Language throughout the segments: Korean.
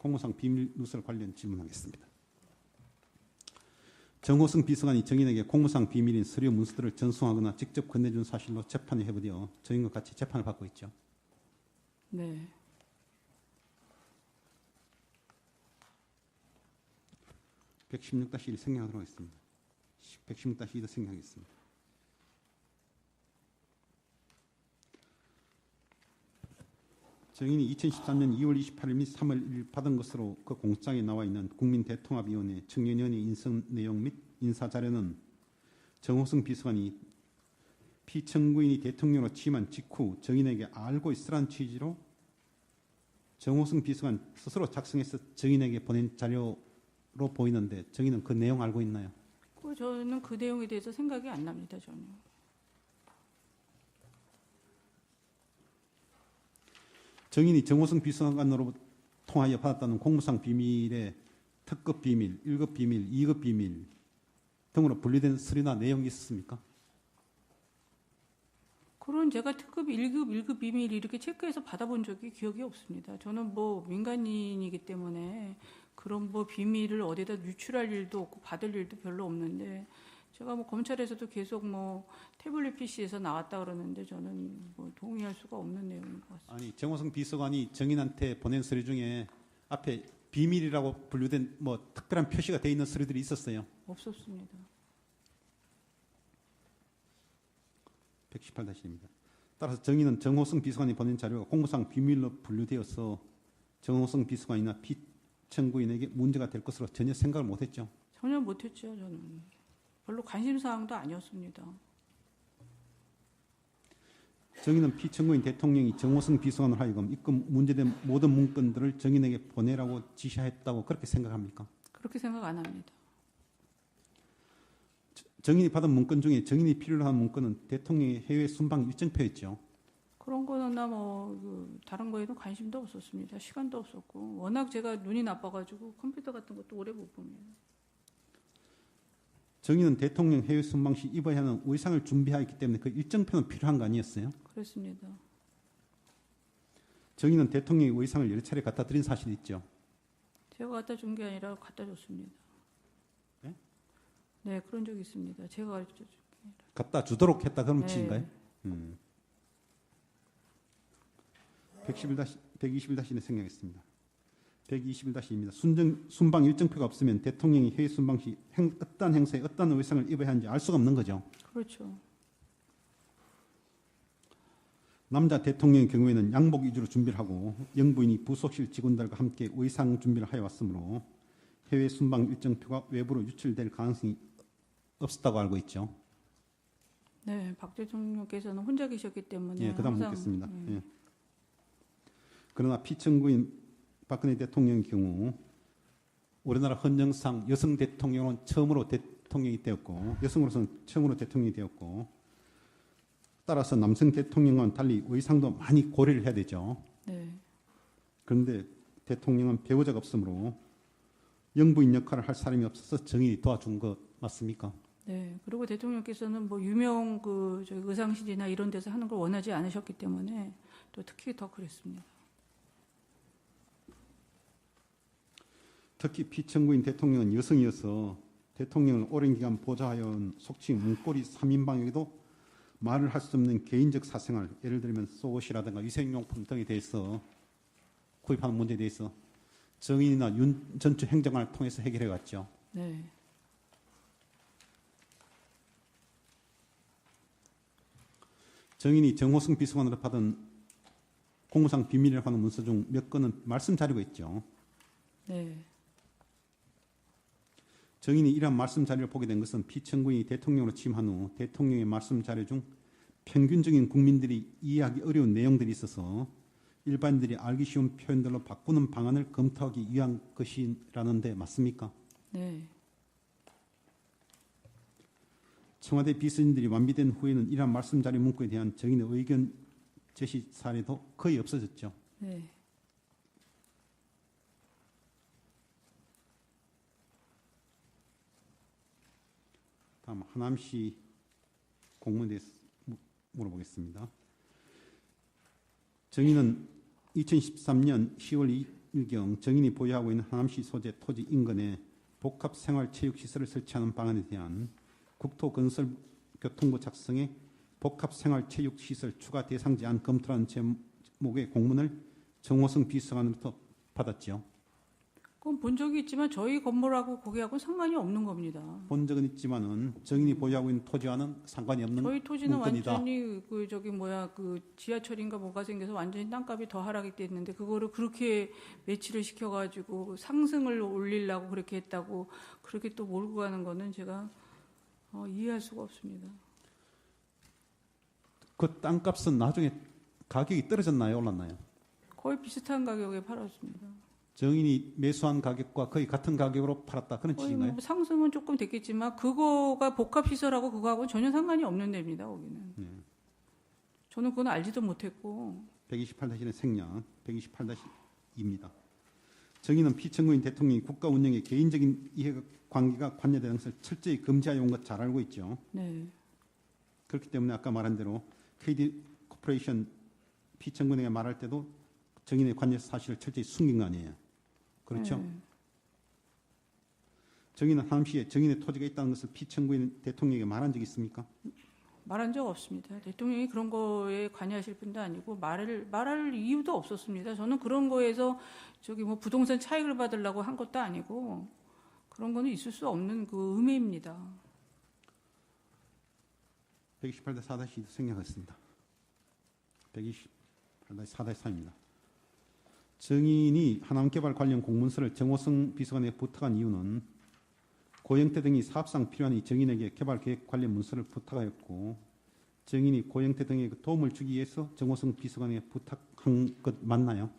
공무상 비밀 누설 관련 질문하겠습니다. 정호성 비서관이 증인에게 공무상 비밀인 서류 문서들을 전송하거나 직접 건네준 사실로 재판이 회부되어 증인과 같이 재판을 받고 있죠. 네. 116-1 생략하도록 하겠습니다. 116-2도 생략하겠습니다. 증인이 2013년 2월 28일 및 3월 1일 받은 것으로 그 공장에 나와 있는 국민대통합위원회 청년위원회 인선 내용 및 인사자료는 정호성 비서관이 피청구인이 대통령으로 취임한 직후 증인에게 알고 있으라는 취지로 정호성 비서관 스스로 작성해서 증인에게 보낸 자료로 보이는데 증인은 그 내용 알고 있나요? 저는 그 내용에 대해서 생각이 안 납니다. 전혀. 증인이 정호성 비서관으로 통하여 받았다는 공무상 비밀의 특급 비밀, 1급 비밀, 2급 비밀 등으로 분류된 서류나 내용이 있었습니까? 그런 제가 특급 1급, 1급 비밀 이렇게 체크해서 받아본 적이 기억이 없습니다. 저는 뭐 민간인이기 때문에 그런 뭐 비밀을 어디다 유출할 일도 없고 받을 일도 별로 없는데 제가 뭐 검찰에서도 계속 뭐 태블릿 PC에서 나왔다 그러는데 저는 뭐 동의할 수가 없는 내용인 것 같습니다. 아니, 정호성 비서관이 증인한테 보낸 서류 중에 앞에 비밀이라고 분류된 뭐 특별한 표시가 돼 있는 서류들이 있었어요? 없었습니다. 118-1입니다. 따라서 증인은 정호성 비서관이 보낸 자료가 공무상 비밀로 분류되어서 정호성 비서관이나 피청구인에게 문제가 될 것으로 전혀 생각을 못했죠? 전혀 못했죠. 저는. 별로 관심사항도 아니었습니다. 증인은 피청구인 대통령이 정호성 비서관을 하여금 입금 문제된 모든 문건들을 증인에게 보내라고 지시했다고 그렇게 생각합니까? 그렇게 생각 안 합니다. 증인이 받은 문건 중에 증인이 필요로 하는 문건은 대통령의 해외 순방 일정표였죠. 그런 거나 뭐 다른 거에는 관심도 없었습니다. 시간도 없었고 워낙 제가 눈이 나빠가지고 컴퓨터 같은 것도 오래 못 봅니다. 증인은 대통령 해외 순방 시 입어야 하는 의상을 준비하였기 때문에 그 일정표는 필요한 거 아니었어요? 그렇습니다. 증인은 대통령의 의상을 여러 차례 갖다 드린 사실이 있죠. 제가 갖다 준 게 아니라 갖다 줬습니다. 네? 네, 그런 적이 있습니다. 제가 가르쳐 준 게 아니라. 갖다 주도록 했다 그런 네. 뜻인가요? 121-1는 생략했습니다. 121-2입니다. 순방 일정표가 없으면 대통령이 해외 순방 시 어떤 행사에 어떤 의상을 입어야 하는지 알 수가 없는 거죠. 그렇죠. 남자 대통령의 경우에는 양복 위주로 준비를 하고 영부인이 부속실 직원들과 함께 의상 준비를 하여 왔으므로 해외 순방 일정표가 외부로 유출될 가능성이 없었다고 알고 있죠. 네, 박 대통령께서는 혼자 계셨기 때문에. 예, 그다음 항상, 묻겠습니다. 예. 그러나 피청구인 박근혜 대통령의 경우 우리나라 헌정상 여성 대통령은 처음으로 대통령이 되었고 여성으로서는 처음으로 대통령이 되었고 따라서 남성 대통령과는 달리 의상도 많이 고려를 해야 되죠. 네. 그런데 대통령은 배우자가 없으므로 영부인 역할을 할 사람이 없어서 증인이 도와준 것 맞습니까? 네. 그리고 대통령께서는 뭐 유명 저희 의상실이나 이런 데서 하는 걸 원하지 않으셨기 때문에 또 특히 더 그랬습니다. 특히 피청구인 대통령은 여성이어서 대통령을 오랜 기간 보좌하여온 속칭 문고리 3인방에게도 말을 할 수 없는 개인적 사생활, 예를 들면 속옷이라든가 위생용품 등에 대해서 구입하는 문제에 대해서 정인이나 윤 전처 행정관을 통해서 해결해 왔죠. 네. 정인이 정호성 비서관으로 받은 공무상 비밀이라고 하는 문서 중 몇 건은 말씀 자료가 있죠. 네. 정인이 이러한 말씀 자료를 보게 된 것은 피청구인이 대통령으로 취임한 후 대통령의 말씀 자료 중 평균적인 국민들이 이해하기 어려운 내용들이 있어서 일반인들이 알기 쉬운 표현들로 바꾸는 방안을 검토하기 위한 것이라는데 맞습니까? 네. 청와대 비서진들이 완비된 후에는 이러한 말씀 자료 문구에 대한 정인의 의견 제시 사례도 거의 없어졌죠. 네. 다음 하남시 공무원에 대해서 물어보겠습니다. 정인은 2013년 10월 2021경 정인이 보유하고 있는 하남시 소재 토지 인근에 복합생활체육시설을 설치하는 방안에 대한 국토건설교통부 작성의 복합생활체육시설 추가 대상 제안 검토라는 제목의 공문을 정호성 비서관으로부터 받았지요. 그건 본 적이 있지만 저희 건물하고 거기하고 상관이 없는 겁니다. 본 적은 있지만은 정인이 보유하고 있는 토지와는 상관이 없는 저희 토지는 문건이다. 완전히 그 지하철인가 뭐가 생겨서 완전히 땅값이 더 하락이 됐는데 그거를 그렇게 매치를 시켜가지고 상승을 올리려고 그렇게 했다고 그렇게 또 몰고 가는 거는 제가 이해할 수가 없습니다. 그 땅값은 나중에 가격이 떨어졌나요, 올랐나요? 거의 비슷한 가격에 팔았습니다. 정인이 매수한 가격과 거의 같은 가격으로 팔았다 그런 거의 뜻인가요? 뭐 상승은 조금 됐겠지만 그거가 복합시설하고 그거하고는 전혀 상관이 없는 데입니다. 거기는. 네. 저는 그건 알지도 못했고 128-1의 생략, 128-2입니다. 정의는 피청구인 대통령이 국가 운영에 개인적인 이해관계가 관여되는 것을 철저히 금지하여온 것 잘 알고 있죠. 네. 그렇기 때문에 아까 말한 대로 KD 코퍼레이션 피청구인에게 말할 때도 정인의 관여 사실을 철저히 숨긴 거 아니에요. 그렇죠? 네. 정인은 하남시에 정인의 토지가 있다는 것을 피청구인 대통령에게 말한 적이 있습니까? 말한 적 없습니다. 대통령이 그런 거에 관여하실 분도 아니고 말할 이유도 없었습니다. 저는 그런 거에서 뭐 부동산 차익을 받으려고 한 것도 아니고 그런 거는 있을 수 없는 그 의미입니다. 128-4-2도 생략했습니다. 128-4-3입니다. 정인이 하남개발 관련 공문서를 정호성 비서관에게 부탁한 이유는 고영태 등이 사업상 필요한 이 정인에게 개발 계획 관련 문서를 부탁하였고 정인이 고영태 등에게 도움을 주기 위해서 정호성 비서관에게 부탁한 것 맞나요?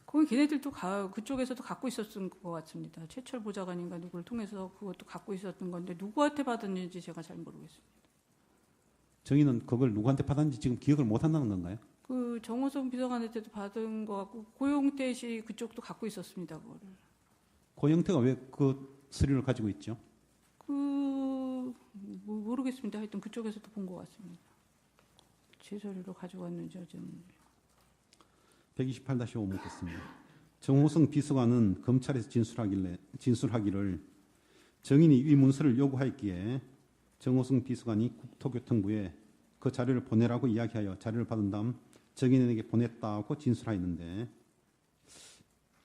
거기 걔네들도 그쪽에서도 갖고 있었던 것 같습니다. 최철 보좌관인가 누구를 통해서 그것도 갖고 있었던 건데 누구한테 받았는지 제가 잘 모르겠습니다. 정인은 그걸 누구한테 받았는지 지금 기억을 못 한다는 건가요? 그 정호성 비서관한테도 받은 것 같고 고용태 씨 그쪽도 갖고 있었습니다. 그거를. 고영태가 왜 그 서류를 가지고 있죠? 모르겠습니다. 하여튼 그쪽에서도 본 것 같습니다. 제 서류로 가져갔는지 어쨌는지. 128-5 묻겠습니다. 정호성 비서관은 검찰에서 진술하기를 정인이 이 문서를 요구하였기에 정호성 비서관이 국토교통부에 그 자료를 보내라고 이야기하여 자료를 받은 다음 정인에게 보냈다고 진술하였는데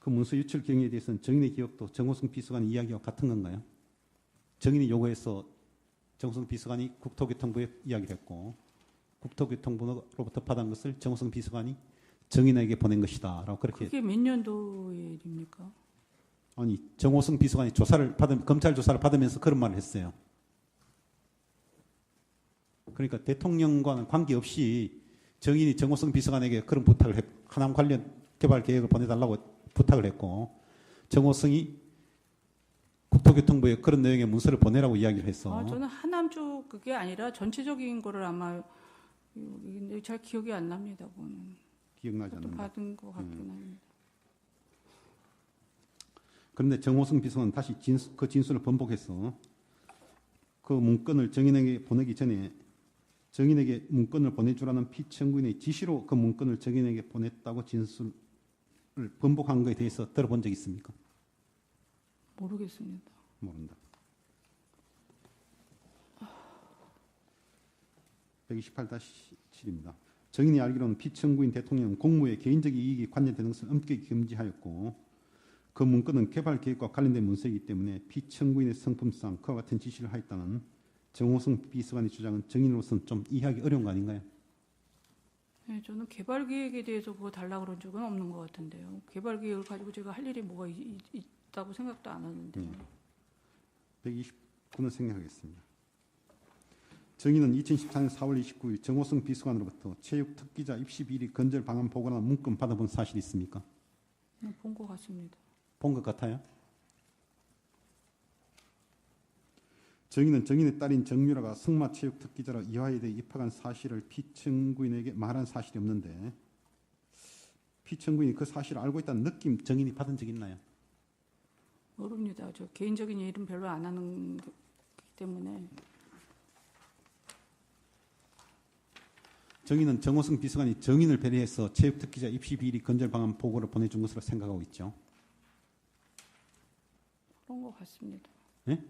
그 문서 유출 경위에 대해서는 정인의 기억도 정호성 비서관의 이야기와 같은 건가요? 정인이 요구해서 정호성 비서관이 국토교통부에 이야기를 했고 국토교통부로부터 받은 것을 정호성 비서관이 정인에게 보낸 것이다 라고 그렇게. 그게 몇 년도의 일입니까? 아니 정호성 비서관이 검찰 조사를 받으면서 그런 말을 했어요. 그러니까 대통령과는 관계없이 정인이 정호성 비서관에게 그런 부탁을 하남 관련 개발 계획을 보내달라고 부탁을 했고 정호성이 국토교통부에 그런 내용의 문서를 보내라고 이야기를 했어. 저는 하남 쪽 그게 아니라 전체적인 거를 아마 근데 잘 기억이 안 납니다. 그거는. 기억나지 않는다. 받은 것 같긴 합니다. 그런데 정호성 비서관은 다시 그 진술을 번복해서 그 문건을 정인에게 보내기 전에 정인에게 문건을 보내주라는 피청구인의 지시로 그 문건을 정인에게 보냈다고 진술을 번복한 것에 대해서 들어본 적이 있습니까? 모르겠습니다. 모른다. 128-7입니다. 정인이 알기로는 피청구인 대통령은 공무에 개인적 이익이 관여되는 것을 엄격히 금지하였고 그 문건은 개발 계획과 관련된 문서이기 때문에 피청구인의 성품상 그와 같은 지시를 하였다는 정호성 비서관의 주장은 정인으로서는 좀 이해하기 어려운 거 아닌가요? 네, 저는 개발 계획에 대해서 그거 달라 그런 적은 없는 것 같은데요. 개발 계획을 가지고 제가 할 일이 뭐가 있다고 생각도 안 하는데. 129는 생략하겠습니다. 정인은 2014년 4월 29일 정호성 비서관으로부터 체육 특기자 입시 비리 건절 방안 보고라는 문건 받아본 사실이 있습니까? 본 것 같습니다. 본 것 같아요? 정인은 정인의 딸인 정유라가 승마 체육 특기자로 이화여대에 입학한 사실을 피청구인에게 말한 사실이 없는데 피청구인이 그 사실을 알고 있다는 느낌 정인이 받은 적 있나요? 모릅니다. 저 개인적인 일은 별로 안 하는 거기 때문에. 정인은 정호성 비서관이 정인을 배려해서 체육 특기자 입시 비리 건절 방안 보고를 보내준 것으로 생각하고 있죠. 그런 것 같습니다. 예?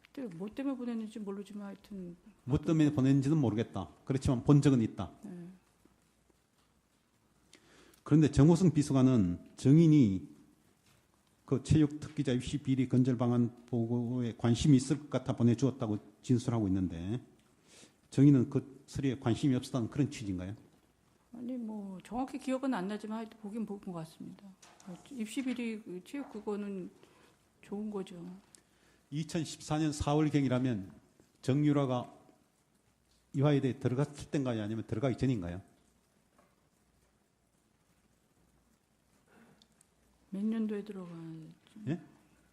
그때 뭐 때문에 보냈는지 모르지만 하여튼 뭐 때문에 보냈는지는 모르겠다. 그렇지만 본 적은 있다. 네. 그런데 정호승 비서관은 정인이 그 체육 특기자 입시 비리 건절 방안 보고에 관심이 있을 것 같아 보내주었다고 진술하고 있는데 정인은 그 서류에 관심이 없었다는 그런 취지인가요? 아니 뭐 정확히 기억은 안 나지만 하여튼 보긴 본 것 같습니다. 입시 비리 그 체육 그거는 좋은 거죠. 2014년 4월경이라면 정유라가 이화여대에 들어갔을 때인가요? 아니면 들어가기 전인가요? 몇 년도에 들어간 예?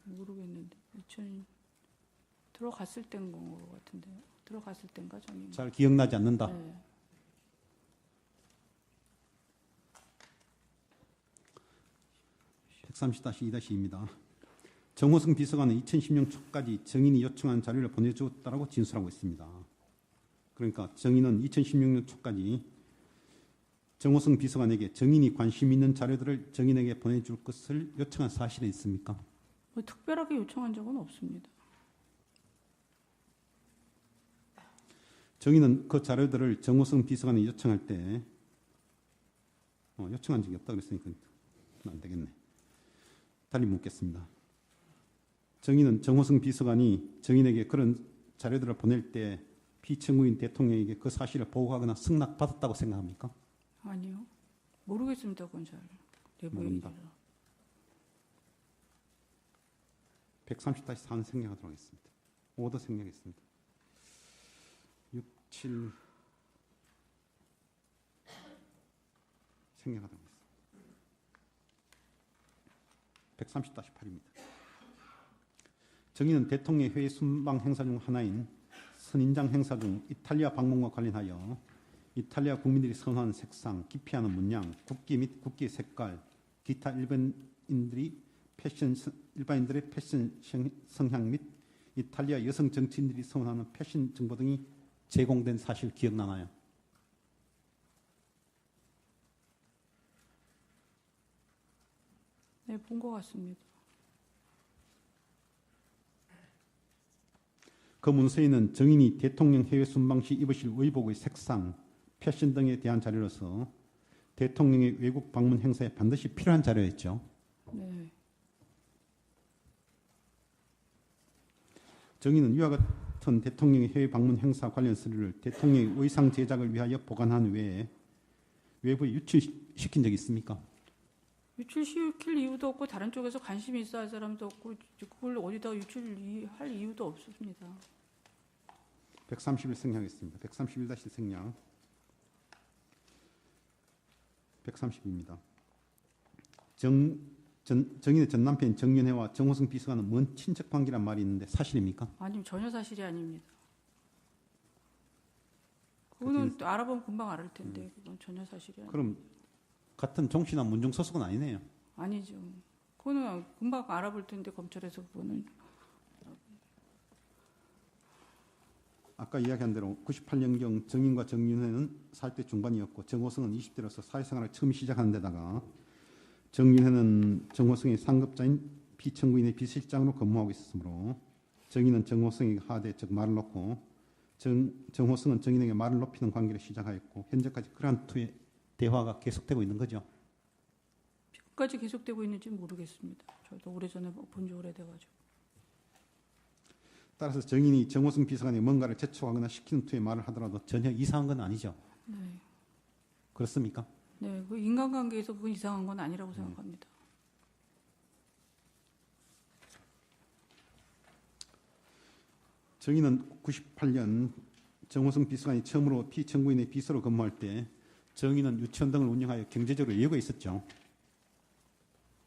모르겠는데 2000 들어갔을 때인 것 같은데 들어갔을 때인가 전인가? 잘 기억나지 않는다. 네. (130-2-2입니다) 정호승 비서관은 2010년 초까지 정인이 요청한 자료를 보내주었다고 진술하고 있습니다. 그러니까 정인은 2016년 초까지 정호승 비서관에게 정인이 관심 있는 자료들을 정인에게 보내줄 것을 요청한 사실이 있습니까? 뭐 특별하게 요청한 적은 없습니다. 정인은 그 자료들을 정호승 비서관이 요청할 때 요청한 적이 없다 그랬으니까 안 되겠네. 달리 묻겠습니다. 정인은 정호승 비서관이 정인에게 그런 자료들을 보낼 때 피청구인 대통령에게 그 사실을 보고하거나 승낙받았다고 생각합니까? 아니요. 모르겠습니다. 그건 잘. 내부 모른다. 얘기라. 130-4는 생략하도록 하겠습니다. 5도 생략했습니다. 6, 7 생략하도록 하겠습니다. 130-8입니다. 정의는 대통령 회의 순방 행사 중 하나인 선인장 행사 중 이탈리아 방문과 관련하여 이탈리아 국민들이 선호하는 색상, 기피하는 문양, 국기 및 국기의 색깔, 기타 일반인들의 패션 성향 및 이탈리아 여성 정치인들이 선호하는 패션 정보 등이 제공된 사실 기억나나요? 네, 본 것 같습니다. 그 문서에는 정인이 대통령 해외 순방 시 입으실 의복의 색상, 패션 등에 대한 자료로서 대통령의 외국 방문 행사에 반드시 필요한 자료였죠. 네. 정인은 이와 같은 대통령의 해외 방문 행사 관련 서류를 대통령의 의상 제작을 위하여 보관한 외에 외부에 유출시킨 적이 있습니까? 유출시킬 이유도 없고 다른 쪽에서 관심이 있어 할 사람도 없고 그걸 어디다 유출할 이유도 없습니다. 131 생략했습니다. 131- 생략. 130입니다. 정인의 전 남편 정윤회와 정호승 비서관은 먼 친척 관계란 말이 있는데 사실입니까? 아니면 전혀 사실이 아닙니다. 그거는 또 알아보면 금방 알을 텐데 그건 전혀 사실이 아니에요. 그럼 같은 종씨나 문중 소속은 아니네요. 아니죠. 그거는 금방 알아볼 텐데 검찰에서 그거는 아까 이야기한 대로 98년경 정인과 정윤회는 40대 중반이었고 정호승은 20대로서 사회생활을 처음 시작하는 데다가 정윤회는 정호승의 상급자인 피청구인의 비서실장으로 근무하고 있었으므로 정인은 정호승에게 하대 즉 말을 놓고 정호승은 정인에게 말을 높이는 관계를 시작하였고 현재까지 그러한 투의 대화가 계속되고 있는 거죠. 지금까지 계속되고 있는지 모르겠습니다. 저도 오래전에 본 지 오래돼가지고. 따라서 정인이 정호승 비서관이 뭔가를 재촉하거나 시키는 투의 말을 하더라도 전혀 이상한 건 아니죠. 네. 그렇습니까? 네, 그 인간관계에서 그건 이상한 건 아니라고 생각합니다. 정인은 98년 정호승 비서관이 처음으로 피청구인의 비서로 근무할 때 정인은 유치원 등을 운영하여 경제적으로 여유가 있었죠.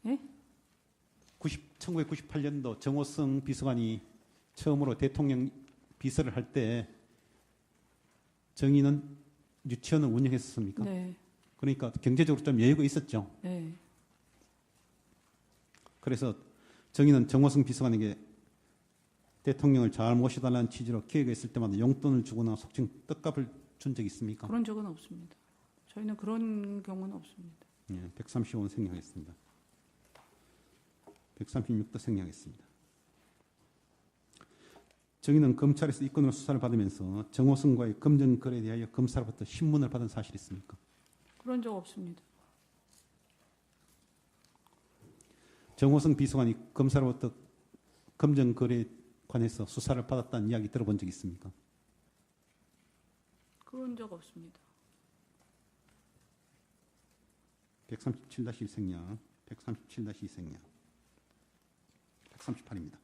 예? 1998년도 정호승 비서관이 처음으로 대통령 비서를 할 때 정인은 유치원을 운영했습니까? 네. 그러니까 경제적으로 좀 여유가 있었죠. 네. 그래서 정인은 정호승 비서관에게 대통령을 잘 모셔달라는 취지로 기회가 있을 때마다 용돈을 주거나 속칭 떡값을 준 적이 있습니까? 그런 적은 없습니다. 저희는 그런 경우는 없습니다. 네, 135는 생략하겠습니다. 136도 생략했습니다. 정의는 검찰에서 이 건으로 수사를 받으면서 정호승과의 검증 거래에 대하여 검사로부터 신문을 받은 사실이 있습니까? 그런 적 없습니다. 정호승 비서관이 검사로부터 검증 거래에 관해서 수사를 받았다는 이야기 들어본 적 있습니까? 그런 적 없습니다. 137-1생략, 137-2생략, 138입니다.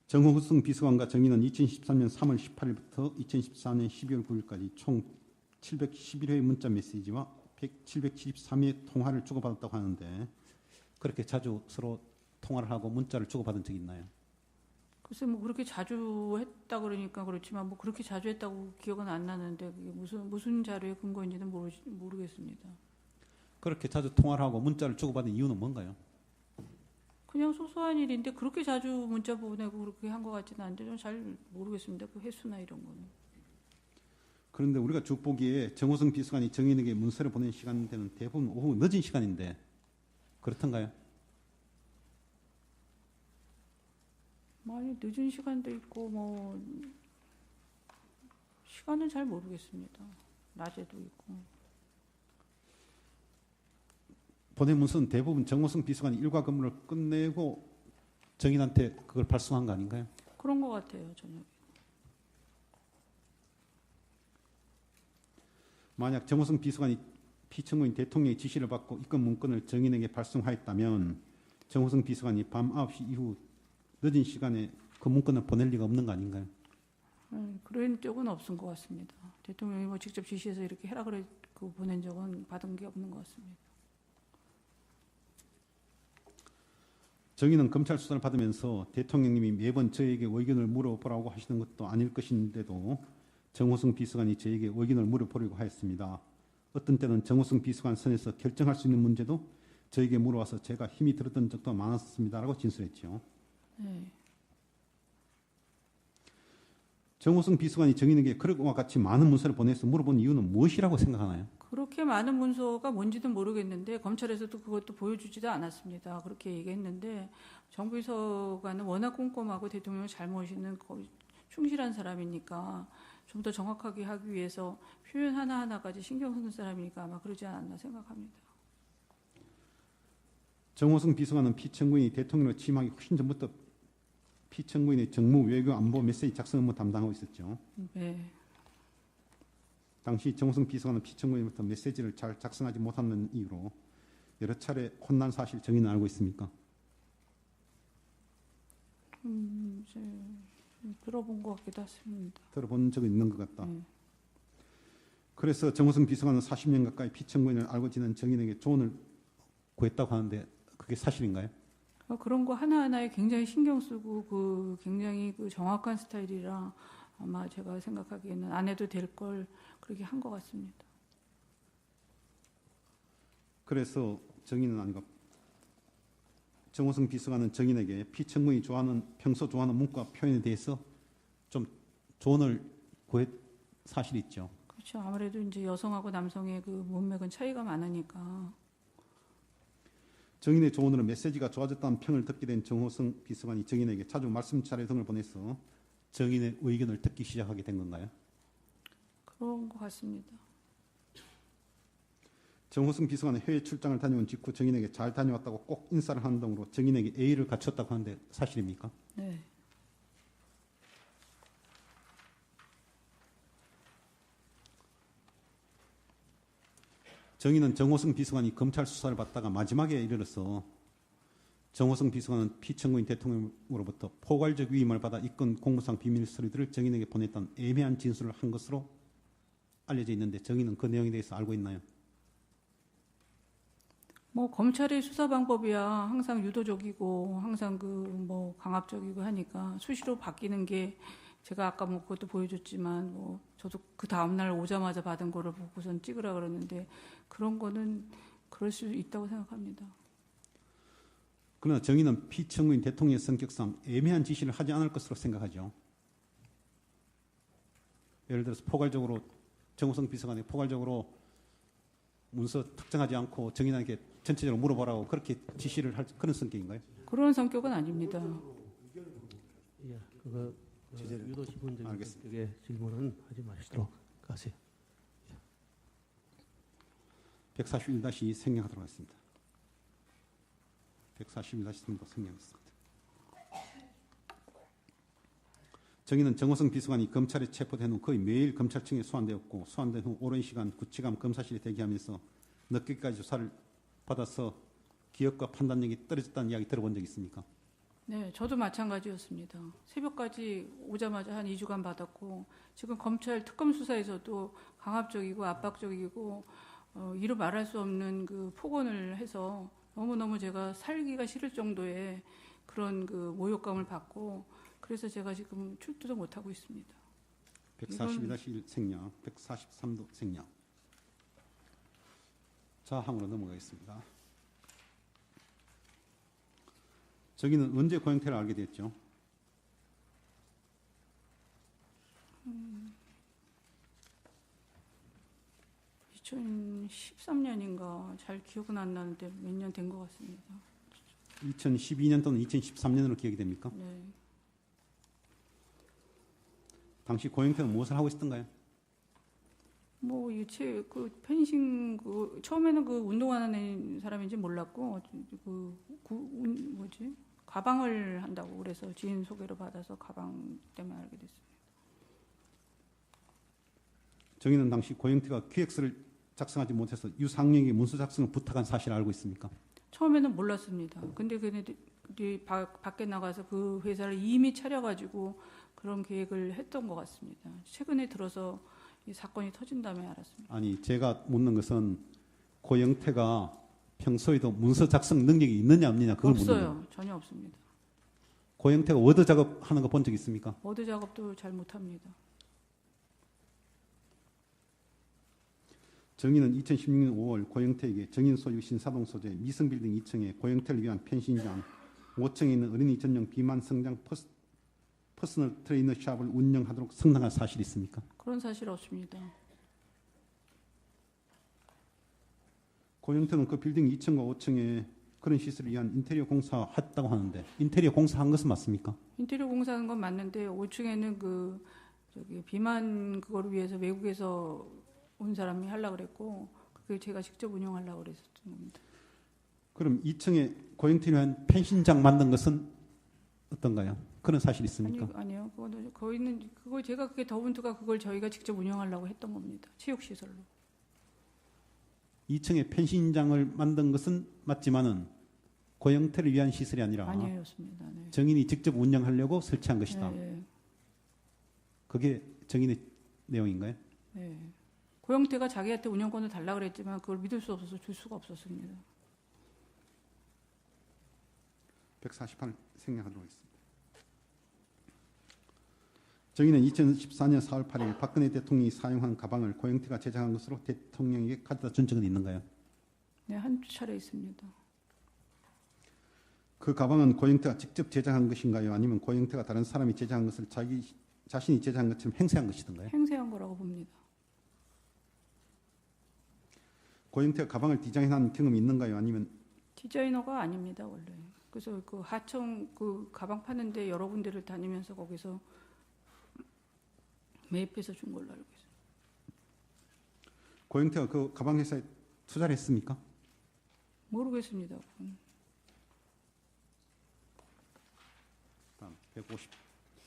정호승 비서관과 정의는 2013년 3월 18일부터 2014년 12월 9일까지 총 711회의 문자 메시지와 773회의 통화를 주고받았다고 하는데 그렇게 자주 서로 통화를 하고 문자를 주고받은 적이 있나요? 글쎄 뭐 그렇게 자주 했다 그러니까 그렇지만 뭐 그렇게 자주 했다고 기억은 안 나는데 그게 무슨 자료의 근거인지는 모르겠습니다. 그렇게 자주 통화를 하고 문자를 주고받은 이유는 뭔가요? 그냥 소소한 일인데 그렇게 자주 문자 보내고 그렇게 한 것 같지는 않은데 저는 잘 모르겠습니다. 그 횟수나 이런 거는. 그런데 우리가 쭉 보기에 정호승 비서관이 정인에게 문서를 보낸 시간대는 대부분 오후 늦은 시간인데 그렇던가요? 많이 늦은 시간도 있고 뭐 시간은 잘 모르겠습니다. 낮에도 있고. 보낸 문서는 대부분 정호승 비서관이 일과 근무를 끝내고 정인한테 그걸 발송한 거 아닌가요? 그런 것 같아요. 저는. 만약 정호승 비서관이 피청구인 대통령의 지시를 받고 이건 문건을 정인에게 발송하였다면 정호승 비서관이 밤 9시 이후 늦은 시간에 그 문건을 보낼 리가 없는 거 아닌가요? 그런 적은 없은 것 같습니다. 대통령이 뭐 직접 지시해서 이렇게 해라 그래 그 보낸 적은 받은 게 없는 것 같습니다. 정의는 검찰 수사를 받으면서 대통령님이 매번 저에게 의견을 물어보라고 하시는 것도 아닐 것인데도 정호승 비서관이 저에게 의견을 물어보려고 하였습니다. 어떤 때는 정호승 비서관 선에서 결정할 수 있는 문제도 저에게 물어와서 제가 힘이 들었던 적도 많았습니다라고 진술했죠. 네. 정호승 비서관이 정인에게 그와 같이 많은 문서를 보내서 물어본 이유는 무엇이라고 생각하나요? 그렇게 많은 문서가 뭔지는 모르겠는데 검찰에서도 그것도 보여주지도 않았습니다. 그렇게 얘기했는데 정부 비서관은 워낙 꼼꼼하고 대통령을 잘 모시는 충실한 사람이니까 좀 더 정확하게 하기 위해서 표현 하나하나까지 신경 쓰는 사람이니까 아마 그러지 않았나 생각합니다. 정호승 비서관은 피청구인이 대통령을 취임하기 훨씬 전부터 피청구인의 정무, 외교, 안보 메시지 작성 업무 담당하고 있었죠. 네. 당시 정호승 비서관은 피청구인부터 메시지를 잘 작성하지 못하는 이유로 여러 차례 혼난 사실 정의는 알고 있습니까? 이제 들어본 것 같기도 했습니다. 들어본 적이 있는 것 같다. 그래서 정호승 비서관은 40년 가까이 피청구인을 알고 지낸 정인에게 조언을 구했다고 하는데 그게 사실인가요? 그런 거 하나하나에 굉장히 신경 쓰고 그 굉장히 그 정확한 스타일이라 아마 제가 생각하기에는 안 해도 될 걸 그렇게 한 것 같습니다. 그래서 정인은 아니고 정호승 비서관은 정인에게 피청구인이 평소 좋아하는 문구와 표현에 대해서 좀 조언을 구했 사실이 있죠. 그렇죠. 아무래도 이제 여성하고 남성의 그 문맥은 차이가 많으니까. 정인의 조언으로 메시지가 좋아졌다는 평을 듣게 된 정호승 비서관이 정인에게 자주 말씀 차례 등을 보내서 정인의 의견을 듣기 시작하게 된 건가요? 그런 것 같습니다. 정호승 비서관은 해외 출장을 다녀온 직후 정인에게 잘 다녀왔다고 꼭 인사를 하는 등으로 정인에게 예의를 갖췄다고 하는데 사실입니까? 네. 정인은 정호승 비서관이 검찰 수사를 받다가 마지막에 이르러서 정호승 비서관은 피청구인 대통령으로부터 포괄적 위임을 받아 이건 공무상 비밀 서류들을 정인에게 보냈던 애매한 진술을 한 것으로 알려져 있는데 정인은 그 내용에 대해서 알고 있나요? 뭐 검찰의 수사 방법이야 항상 유도적이고 항상 그 뭐 강압적이고 하니까 수시로 바뀌는 게 제가 아까 뭐 그것도 보여줬지만 뭐 저도 그 다음 날 오자마자 받은 거를 보고선 찍으라 그러는데 그런 거는 그럴 수 있다고 생각합니다. 그러나 정인은 피청구인 대통령의 성격상 애매한 지시를 하지 않을 것으로 생각하죠. 예를 들어서 포괄적으로 정호승 비서관이 포괄적으로 문서 특정하지 않고 정인에게 전체적으로 물어보라고 그렇게 지시를 할 그런 성격인가요? 그런 성격은 아닙니다. 예, 그거 유도신문적인 알겠습니다. 쪽의 질문은 하지 마시도록 하세요. 141-2 생략하도록 하겠습니다. 141-3도 생략했습니다. 정의는 정호성 비서관이 검찰에 체포된 후 거의 매일 검찰청에 소환되었고 소환된 후 오랜 시간 구치감 검사실에 대기하면서 늦게까지 조사를 받아서 기억과 판단력이 떨어졌다는 이야기 들어본 적 있습니까? 네, 저도 마찬가지였습니다. 새벽까지 오자마자 한 2주간 받았고 지금 검찰 특검 수사에서도 강압적이고 압박적이고 이루 말할 수 없는 그 폭언을 해서 너무너무 제가 살기가 싫을 정도의 그런 그 모욕감을 받고 그래서 제가 지금 출두도 못하고 있습니다. 142-1 생략, 143도 생략. 자항으로 넘어가겠습니다. 저기는 언제 고영태를 알게 됐죠? 음, 2013년인가 잘 기억은 안 나는데 몇 년 된 것 같습니다. 2012년 또는 2013년으로 기억이 됩니까? 네. 당시 고영태는 무엇을 하고 있었던가요? 뭐 유체 그 펜싱 그 처음에는 그 운동하는 사람인지 몰랐고 뭐지 가방을 한다고 그래서 지인 소개로 받아서 가방 때문에 알게 됐습니다. 정의는 당시 고영태가 기획서를 작성하지 못해서 유상영에게 문서 작성을 부탁한 사실을 알고 있습니까? 처음에는 몰랐습니다. 근데 그들이 밖에 나가서 그 회사를 이미 차려가지고 그런 계획을 했던 것 같습니다. 최근에 들어서 이 사건이 터진 다음에 알았습니다. 아니 제가 묻는 것은 고영태가 평소에도 문서 작성 능력이 있느냐 없느냐 그걸 묻는 거예요. 없어요. 전혀 없습니다. 고영태가 워드 작업하는 거 본 적 있습니까? 워드 작업도 잘 못합니다. 정의는 2016년 5월 고영태에게 정인 소유 신사동 소재 미성빌딩 2층에 고영태를 위한 펜싱장 5층에 있는 어린이 전용 비만 성장 퍼스널 트레이너 샵을 운영하도록 성명한 사실이 있습니까? 그런 사실 없습니다. 고영태는 그 빌딩 2층과 5층에 그런 시설을 위한 인테리어 공사했다고 하는데 인테리어 공사한 것은 맞습니까? 인테리어 공사하는 건 맞는데 5층에는 그 저기 비만 그거를 위해서 외국에서 온 사람이 하려고 그랬고 그게 제가 직접 운영하려고 그랬었던 겁니다. 그럼 2층에 고영태를 위한 펜싱장 만든 것은 어떤가요? 그런 사실 있습니까? 아니요. 그거는 거기는 그거 제가 그게 더운트가 그걸 저희가 직접 운영하려고 했던 겁니다. 체육 시설로. 2층에 펜싱장을 만든 것은 맞지만은 고영태를 위한 시설이 아니라 아니었습니다. 네. 정인이 직접 운영하려고 설치한 것이다. 네, 그게 정인의 내용인가요? 네. 고영태가 자기한테 운영권을 달라 그랬지만 그걸 믿을 수 없어서 줄 수가 없었습니다. 148 생략하도록 하겠습니다. 정의는 2014년 4월 8일 박근혜 대통령이 사용한 가방을 고영태가 제작한 것으로 대통령에게 가져다 준 적은 있는가요? 네, 한 차례 있습니다. 그 가방은 고영태가 직접 제작한 것인가요? 아니면 고영태가 다른 사람이 제작한 것을 자신이 제작한 것처럼 행세한 것이던가요? 행세한 거라고 봅니다. 고영태가 가방을 디자인한 경험이 있는가요? 아니면 디자이너가 아닙니다, 원래. 그래서 그 하청 그 가방 파는데 여러 군데를 다니면서 거기서 매입해서 준 걸로 알고 있어요. 고영태가 그 가방 회사에 투자를 했습니까? 모르겠습니다. 다음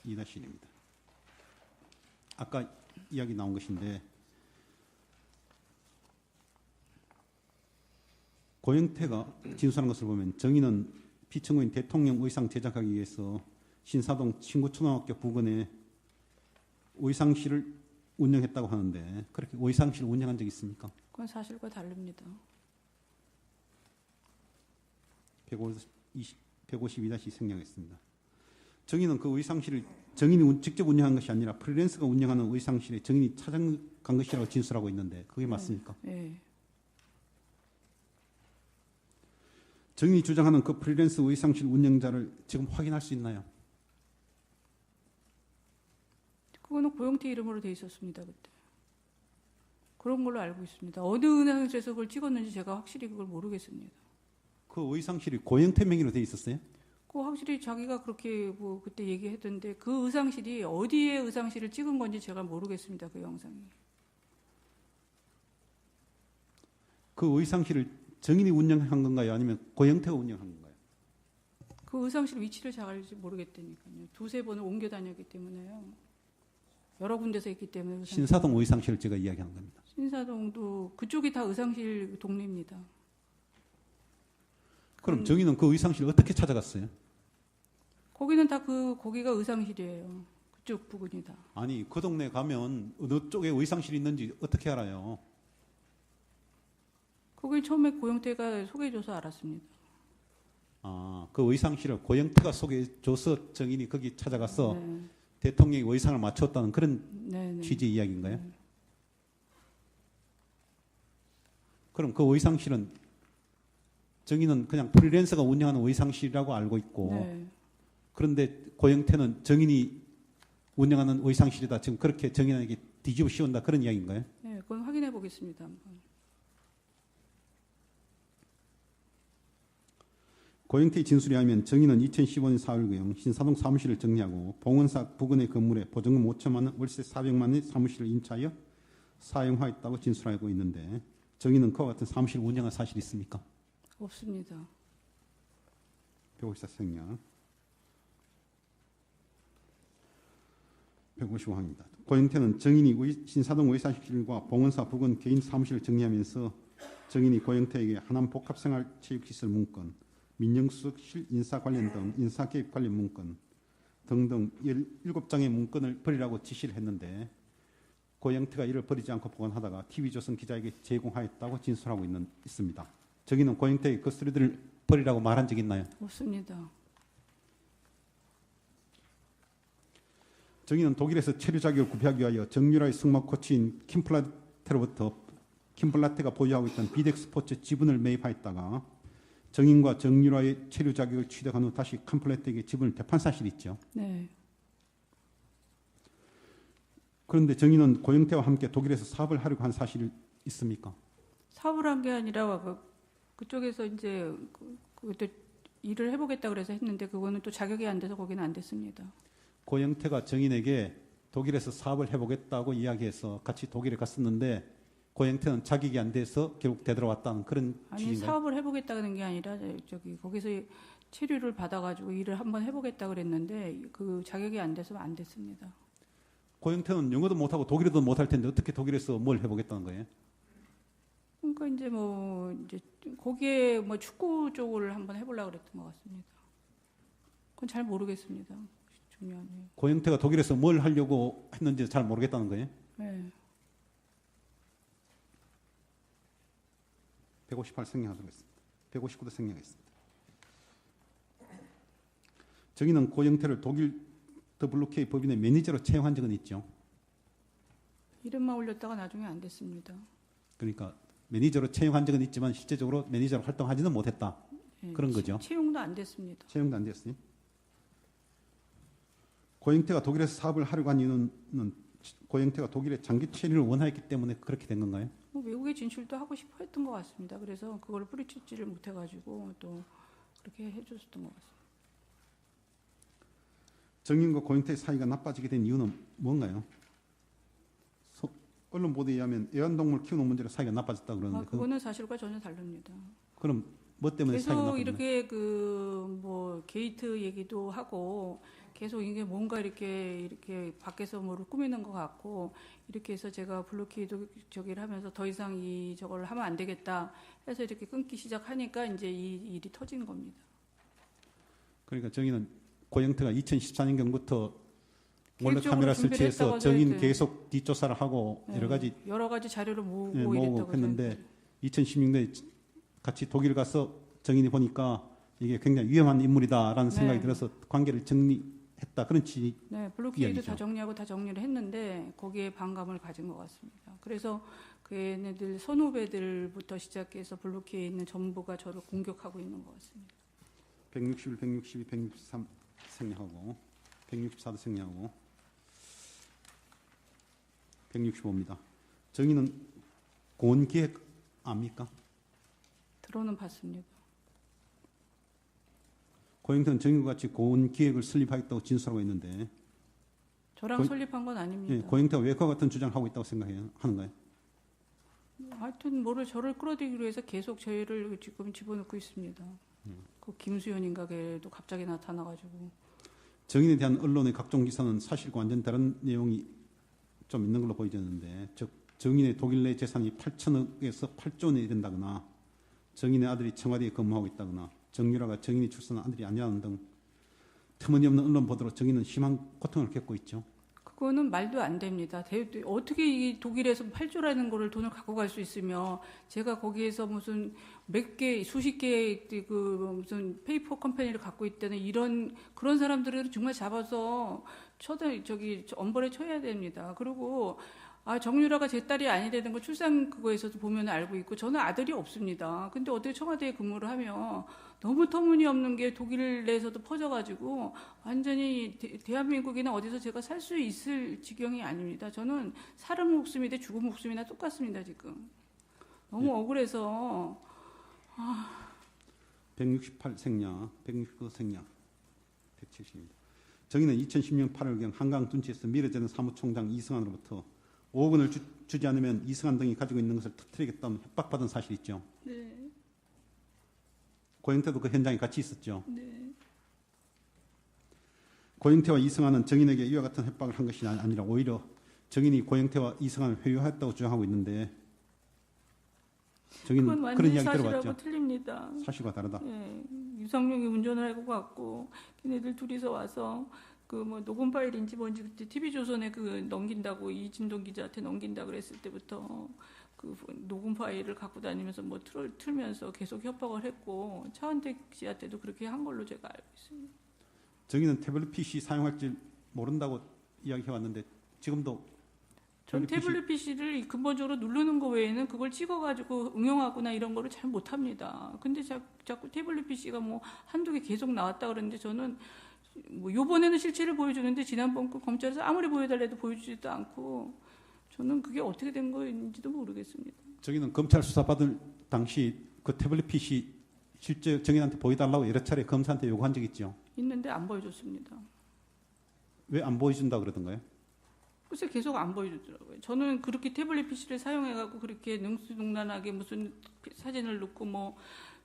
152-1입니다. 아까 이야기 나온 것인데 고영태가 진술한 것을 보면 정의는 피청구인 대통령 의상 제작하기 위해서 신사동 친구초등학교 부근에 의상실을 운영했다고 하는데 그렇게 의상실을 운영한 적이 있습니까? 그건 사실과 다릅니다. 152-2 생략했습니다. 정의는 그 의상실을 정인이 직접 운영한 것이 아니라 프리랜서가 운영하는 의상실에 정인이 찾아간 것이라고 진술하고 있는데 그게 맞습니까? 네. 정인이 주장하는 그 프리랜서 의상실 운영자를 지금 확인할 수 있나요? 그거는 고영태 이름으로 돼 있었습니다, 그때. 그런 걸로 알고 있습니다. 어느 은행에서 그걸 찍었는지 제가 확실히 그걸 모르겠습니다. 그 의상실이 고영태 명의로 돼 있었어요? 그 확실히 자기가 그렇게 뭐 그때 얘기했던데 그 의상실이 어디에 의상실을 찍은 건지 제가 모르겠습니다. 그 영상이. 그 의상실을 정인이 운영한 건가요? 아니면 고영태가 운영한 건가요? 그 의상실 위치를 잘 알지 모르겠다니까요. 두세 번을 옮겨 다녔기 때문에요. 여러 군데서 했기 때문에. 신사동 의상실을 제가 이야기하는 겁니다. 신사동도 그쪽이 다 의상실 동네입니다. 그럼 정인은 그 의상실을 어떻게 찾아갔어요? 거기는 다 거기가 의상실이에요. 그쪽 부근이 다. 아니 그 동네 가면 어느 쪽에 의상실이 있는지 어떻게 알아요? 거기 처음에 고영태가 소개해줘서 알았습니다. 아, 그 의상실을 고영태가 소개해줘서 정인이 거기 찾아가서 네. 대통령이 의상을 맞췄다는 그런 네. 취지의 이야기인가요? 그럼 그 의상실은 정인은 그냥 프리랜서가 운영하는 의상실이라고 알고 있고 네. 그런데 고영태는 정인이 운영하는 의상실이다. 지금 그렇게 정인에게 뒤집어 씌운다 그런 이야기인가요? 네, 그건 확인해 보겠습니다. 한번. 고영태의 진술에 하면 정인은 2015년 4월경 신사동 사무실을 정리하고 봉은사 부근의 건물에 보증금 5천만 원, 월세 400만 원의 사무실을 임차하여 사용하였다고 진술하고 있는데 정인은 그와 같은 사무실을 운영한 사실이 있습니까? 없습니다. 154 생략. 155항입니다. 고영태는 정인이 신사동 의사실과 봉은사 부근 개인 사무실을 정리하면서 정인이 고영태에게 하남 복합생활체육시설 문건, 민정수석실 인사 관련 등 인사개입 관련 문건 등등 17장의 문건을 버리라고 지시를 했는데 고영태가 이를 버리지 않고 보관하다가 TV조선 기자에게 제공하였다고 진술하고 있습니다. 정인은 고영태에게 그 서류들을 버리라고 말한 적이 있나요? 없습니다. 정인은 독일에서 체류 자격을 구비하기 위하여 정유라의 승마 코치인 킴플라테가 보유하고 있던 비덱스포츠 지분을 매입하였다가 정인과 정유라의 체류 자격을 취득한 후 다시 킴플라테에게 지분을 되판 사실이 있죠. 네. 그런데 정인은 고영태와 함께 독일에서 사업을 하려고 한 사실이 있습니까? 사업을 한 게 아니라 그쪽에서 이제 그때 일을 해보겠다 그래서 했는데 그거는 또 자격이 안 돼서 거기는 안 됐습니다. 고영태가 정인에게 독일에서 사업을 해보겠다고 이야기해서 같이 독일에 갔었는데 고영태는 자격이 안 돼서 결국 되돌아왔다는 그런 아니 취지인가요? 사업을 해보겠다는 게 아니라 거기서 체류를 받아가지고 일을 한번 해보겠다 그랬는데 그 자격이 안 돼서 안 됐습니다. 고영태는 영어도 못하고 독일어도 못할 텐데 어떻게 독일에서 뭘 해보겠다는 거예요? 그러니까 이제 거기에 뭐 축구 쪽을 한번 해보려고 그랬던 것 같습니다. 그건 잘 모르겠습니다. 중요하네요. 고영태가 독일에서 뭘 하려고 했는지 잘 모르겠다는 거예요? 네. 158 생략하도록 했습니다. 159도 생략했습니다. 정인은 고영태를 독일 WK 법인의 매니저로 채용한 적은 있죠. 이름만 올렸다가 나중에 안 됐습니다. 그러니까 매니저로 채용한 적은 있지만 실제적으로 매니저로 활동하지는 못했다. 네, 그런 거죠. 채용도 안 됐습니다. 채용도 안 됐으니. 고영태가 독일에서 사업을 하려고 한 이유는 고영태가 독일에 장기 체류를 원하였기 때문에 그렇게 된 건가요? 외국에 진출도 하고 싶어 했던 것 같습니다. 그래서 그걸 뿌리치지를 못해가지고 또 그렇게 해줬었던 것 같습니다. 정인과 고영태의 사이가 나빠지게 된 이유는 뭔가요? 언론 보도에 의하면 애완동물 키우는 문제로 사이가 나빠졌다 그러는데 그거는 사실과 전혀 다릅니다. 그럼 뭐 때문에 사이가 계속 나빠졌나요? 이렇게 뭐 게이트 얘기도 하고 계속 이게 뭔가 이렇게 밖에서 뭐를 꾸미는 것 같고 이렇게 해서 제가 블루키도 저기를 하면서 더 이상 저걸 하면 안 되겠다 해서 이렇게 끊기 시작하니까 이제 이 일이 터진 겁니다. 그러니까 정인은 고영태가 2014년경부터 몰래 계획적으로 카메라 준비를 설치해서 했다고 정인 하죠. 계속 뒷조사를 하고 네, 여러 가지 자료를 모으고 모으고 이랬다고 했는데 2016년에 같이 독일 가서 정인이 보니까 이게 굉장히 위험한 인물이다라는 생각이 네. 들어서 관계를 정리했다 그런 취지. 네, 블루키도 이야기죠. 다 정리하고 다 정리를 했는데 거기에 반감을 가진 것 같습니다. 그래서 그 얘네들 선후배들부터 시작해서 블루키에 있는 전부가 저를 공격하고 있는 것 같습니다. 161, 162, 163 생략하고 164도 생략하고 165입니다. 정의는 고온기획 압니까? 들어는 봤습니다. 고영태는 정윤과 같이 고운 기획을 설립하겠다고 진술하고 있는데 저랑 설립한 건 아닙니다. 예, 고영태가 왜 그와 같은 주장을 하고 있다고 생각해요? 하는가요? 하여튼 저를 끌어들이기 위해서 계속 저희를 지금 집어넣고 있습니다. 그 김수현인가 걔도 갑자기 나타나가지고 정인에 대한 언론의 각종 기사는 사실과 완전 다른 내용이 좀 있는 걸로 보여졌는데, 즉 정인의 독일 내 재산이 8천억에서 8조 원에 이른다거나 정인의 아들이 청와대에 근무하고 있다거나 정유라가 정인이 출산한 아들이 아니라는 등 터무니없는 언론 보도로 정인은 심한 고통을 겪고 있죠. 그거는 말도 안 됩니다. 어떻게 이 독일에서 8조라는 거를 돈을 갖고 갈 수 있으며 제가 거기에서 무슨 몇 개, 수십 개의 그 무슨 페이퍼 컴퍼니를 갖고 있다는 그런 사람들을 정말 잡아서 엄벌에 쳐야 됩니다. 그리고 정유라가 제 딸이 아니라는 거 출산 그거에서도 보면 알고 있고 저는 아들이 없습니다. 근데 어떻게 청와대에 근무를 하며 너무 터무니없는 게 독일 내에서도 퍼져가지고 완전히 대한민국이나 어디서 제가 살 수 있을 지경이 아닙니다. 저는 사람 목숨이 돼 죽은 목숨이나 똑같습니다. 지금 너무 억울해서 168 생략, 169 생략, 170입니다. 정인은 2010년 8월경 한강 둔치에서 미르재는 사무총장 이승환으로부터 5억 원을 주지 않으면 이승환 등이 가지고 있는 것을 터뜨리겠다는 협박받은 사실이 있죠. 네. 고영태도 그 현장에 같이 있었죠. 네. 고영태와 이승환은 정인에게 이와 같은 협박을 한 것이 아니라 오히려 정인이 고영태와 이승환을 회유했다고 주장하고 있는데 정인은 그건 그런 완전히 이야기 사실하고 들어봤죠. 틀립니다. 사실과 다르다. 예, 유상용이 운전을 하고 갔고 걔네들 둘이서 와서 그 뭐 녹음 파일인지 뭔지 그때 TV조선에 그 넘긴다고 이진동 기자한테 넘긴다 그랬을 때부터 그 녹음 파일을 갖고 다니면서 뭐 틀면서 계속 협박을 했고 차은택 씨한테도 그렇게 한 걸로 제가 알고 있습니다. 정인은 태블릿 PC 사용할 줄 모른다고 이야기해 왔는데 지금도 전 태블릿 PC를 근본적으로 누르는 거 외에는 그걸 찍어가지고 응용하거나 이런 거를 잘 못합니다. 근데 자꾸 태블릿 PC가 뭐 한두 개 계속 나왔다 그러는데 저는 뭐 요번에는 실체를 보여주는데 지난번 그 검찰에서 아무리 보여달래도 보여주지도 않고 저는 그게 어떻게 된 거인지도 모르겠습니다. 정인은 검찰 수사 받을 당시 그 태블릿 PC 실제 정인한테 보여달라고 여러 차례 검사한테 요구한 적 있죠. 있는데 안 보여줬습니다. 왜 안 보여준다 그러던가요? 글쎄 계속 안 보여주더라고요. 저는 그렇게 태블릿 PC를 사용해갖고 그렇게 능수능란하게 무슨 사진을 넣고 뭐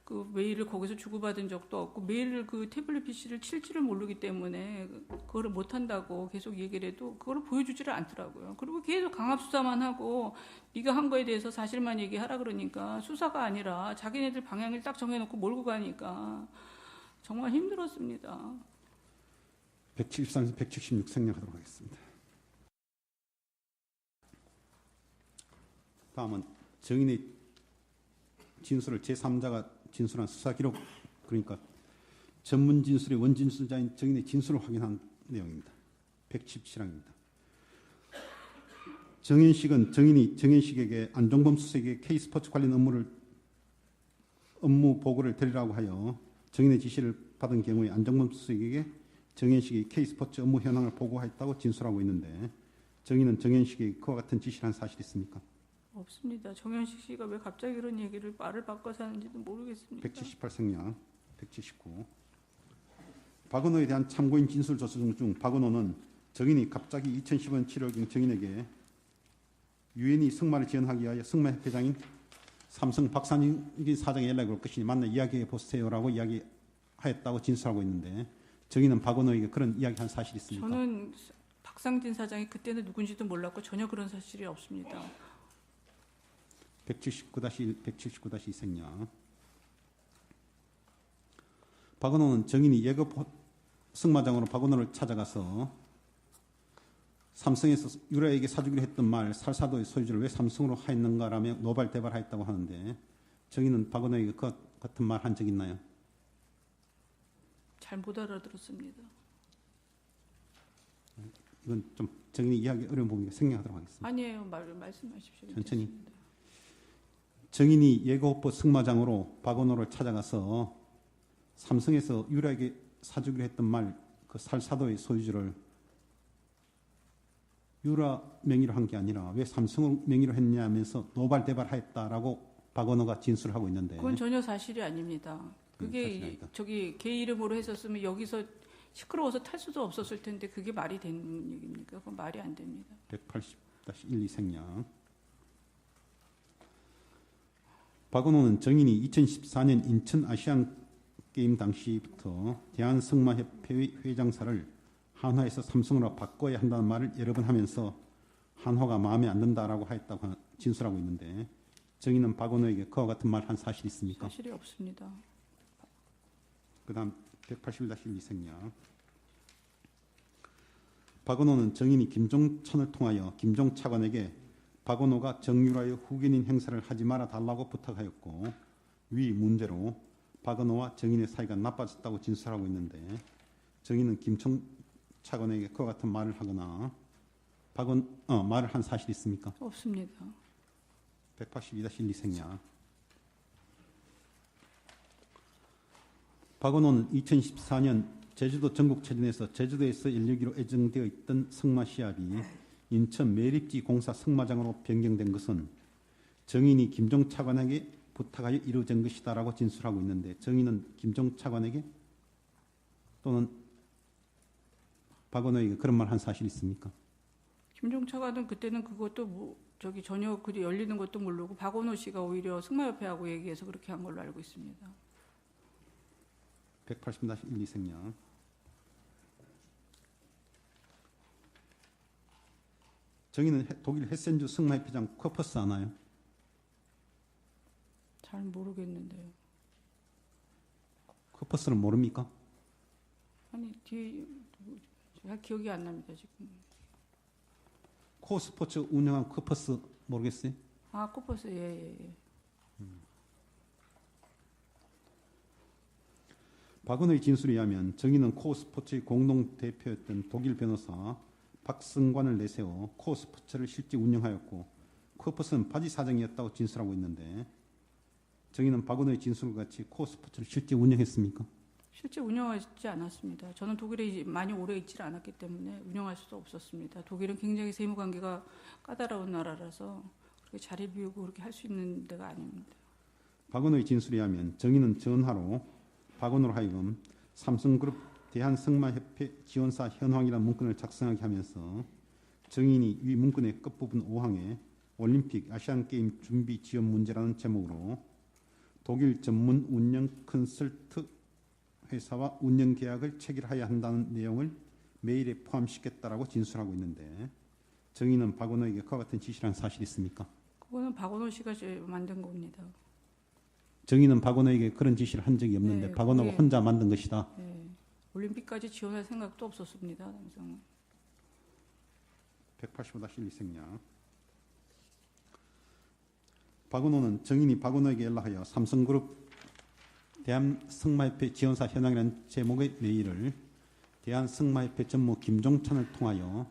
그 메일을 거기서 주고받은 적도 없고 메일을 그 태블릿 PC를 칠 줄을 모르기 때문에 그거를 못한다고 계속 얘기를 해도 그거를 보여주지를 않더라고요. 그리고 계속 강압 수사만 하고 네가 한 거에 대해서 사실만 얘기하라 그러니까 수사가 아니라 자기네들 방향을 딱 정해놓고 몰고 가니까 정말 힘들었습니다. 173에서 176 생략하도록 하겠습니다. 다음은 정인의 진술을 제3자가 진술한 수사 기록, 그러니까 전문 진술의 원진술자인 정인의 진술을 확인한 내용입니다. 117항입니다. 정현식은 정인이 정현식에게 안종범 수석에게 K스포츠 관련 업무 보고를 드리라고 하여 정인의 지시를 받은 경우에 안종범 수석에게 정현식이 K스포츠 업무 현황을 보고했다고 진술하고 있는데 정인은 정현식에게 그와 같은 지시를 한 사실이 있습니까? 없습니다. 정현식 씨가 왜 갑자기 그런 얘기를 말을 바꿔서 하는지도 모르겠습니다. 178 생략, 179. 박은호에 대한 참고인 진술 조서 중 박은호는 정인이 갑자기 2015년 7월경 정인에게 유엔이 승마를 지원하기 위하여 승마협회장인 삼성 박상진 사장의 연락이 올 것이니 만나 이야기해 보세요라고 이야기하였다고 진술하고 있는데 정인은 박은호에게 그런 이야기한 사실이 있습니까? 저는 박상진 사장이 그때는 누군지도 몰랐고 전혀 그런 사실이 없습니다. 179-1, 179-2 생략. 박은호는 정인이 예급 승마장으로 박은호를 찾아가서 삼성에서 유라에게 사주기로 했던 말 살사도의 소유주를 왜 삼성으로 하였는가라며 노발대발하였다고 하는데 정인은 박은호에게 그 같은 말 한 적 있나요? 잘 못 알아들었습니다. 이건 좀 정인이 이야기 어려운 부분이니까 생략하도록 하겠습니다. 아니에요. 말씀하십시오. 천천히. 괜찮습니다. 정인이 예고업보 승마장으로 박은호를 찾아가서 삼성에서 유라에게 사주기로 했던 말 그 살사도의 소유주를 유라 명의로 한 게 아니라 왜 삼성 명의로 했냐면서 노발대발하였다라고 박은호가 진술하고 있는데 그건 전혀 사실이 아닙니다. 그게 사실이니까. 저기 개 이름으로 했었으면 여기서 시끄러워서 탈 수도 없었을 텐데 그게 말이 되는 얘기입니까? 그건 말이 안 됩니다. 180-12 생략. 박원호는 정인이 2014년 인천 아시안 게임 당시부터 대한승마협회 회장사를 한화에서 삼성으로 바꿔야 한다는 말을 여러 번 하면서 한화가 마음에 안 든다라고 하였다고 진술하고 있는데 정인은 박원호에게 그와 같은 말 한 사실이 있습니까? 사실이 없습니다. 그다음 181-12 생략. 박원호는 정인이 김종천을 통하여 김종 차관에게 박원호가 정유라의 후견인 행사를 하지 말아 달라고 부탁하였고 위 문제로 박원호와 정인의 사이가 나빠졌다고 진술하고 있는데 정인은 김종 차관에게 그와 같은 말을 하거나 말을 한 사실이 있습니까? 없습니다. 182-12 생략. 박원호는 2014년 제주도 전국체전에서 제주도에서 열리기로 예정되어 있던 승마 시합이 인천 매립지 공사 승마장으로 변경된 것은 정인이 김종 차관에게 부탁하여 이루어진 것이다라고 진술하고 있는데 정인은 김종 차관에게 또는 박원호에게 그런 말 한 사실이 있습니까? 김종 차관은 그때는 그것도 뭐 저기 전혀 그 열리는 것도 모르고 박원호 씨가 오히려 승마협회하고 얘기해서 그렇게 한 걸로 알고 있습니다. 180-12 생략. 정의는 독일 헤센주 승마협회장 코퍼스 아나요? 잘 모르겠는데요. 코퍼스는 모릅니까? 아니 뒤에 잘 기억이 안 납니다 지금. 코스포츠 운영한 코퍼스 모르겠어요? 아 코퍼스 예. 박은호의 진술에 의하면 정의는 코스포츠의 공동대표였던 독일 변호사 박승관을 내세워 코스포츠를 실제 운영하였고 코퍼스는 바지 사장이었다고 진술하고 있는데 정의는 박은호의 진술과 같이 코스포츠를 실제 운영했습니까? 실제 운영하지 않았습니다. 저는 독일에 많이 오래 있지 않았기 때문에 운영할 수도 없었습니다. 독일은 굉장히 세무관계가 까다로운 나라라서 그렇게 자리 비우고 그렇게 할 수 있는 데가 아닙니다. 박은호의 진술에 의하면 정의는 전화로 박원호로 하여금 삼성그룹 대한승마협회 지원사 현황이라는 문건을 작성하게 하면서 정인이 위 문건의 끝부분 5항에 올림픽 아시안게임 준비 지원 문제라는 제목으로 독일 전문 운영 컨설트 회사와 운영 계약을 체결해야 한다는 내용을 메일에 포함시켰다라고 진술하고 있는데 정인은 박원호에게 그와 같은 지시를 한 사실이 있습니까? 그거는 박원호 씨가 만든 겁니다. 정인은 박원호에게 그런 지시를 한 적이 없는데 네, 박원호가 거기에- 혼자 만든 것이다. 네. 올림픽까지 지원할 생각도 없었습니다. 삼성은. 185-12 생략. 박원호는 정인이 박원호에게 연락하여 삼성그룹 대한승마협회 지원사 현황이라는 제목의 메일을 대한승마협회 전무 김종찬을 통하여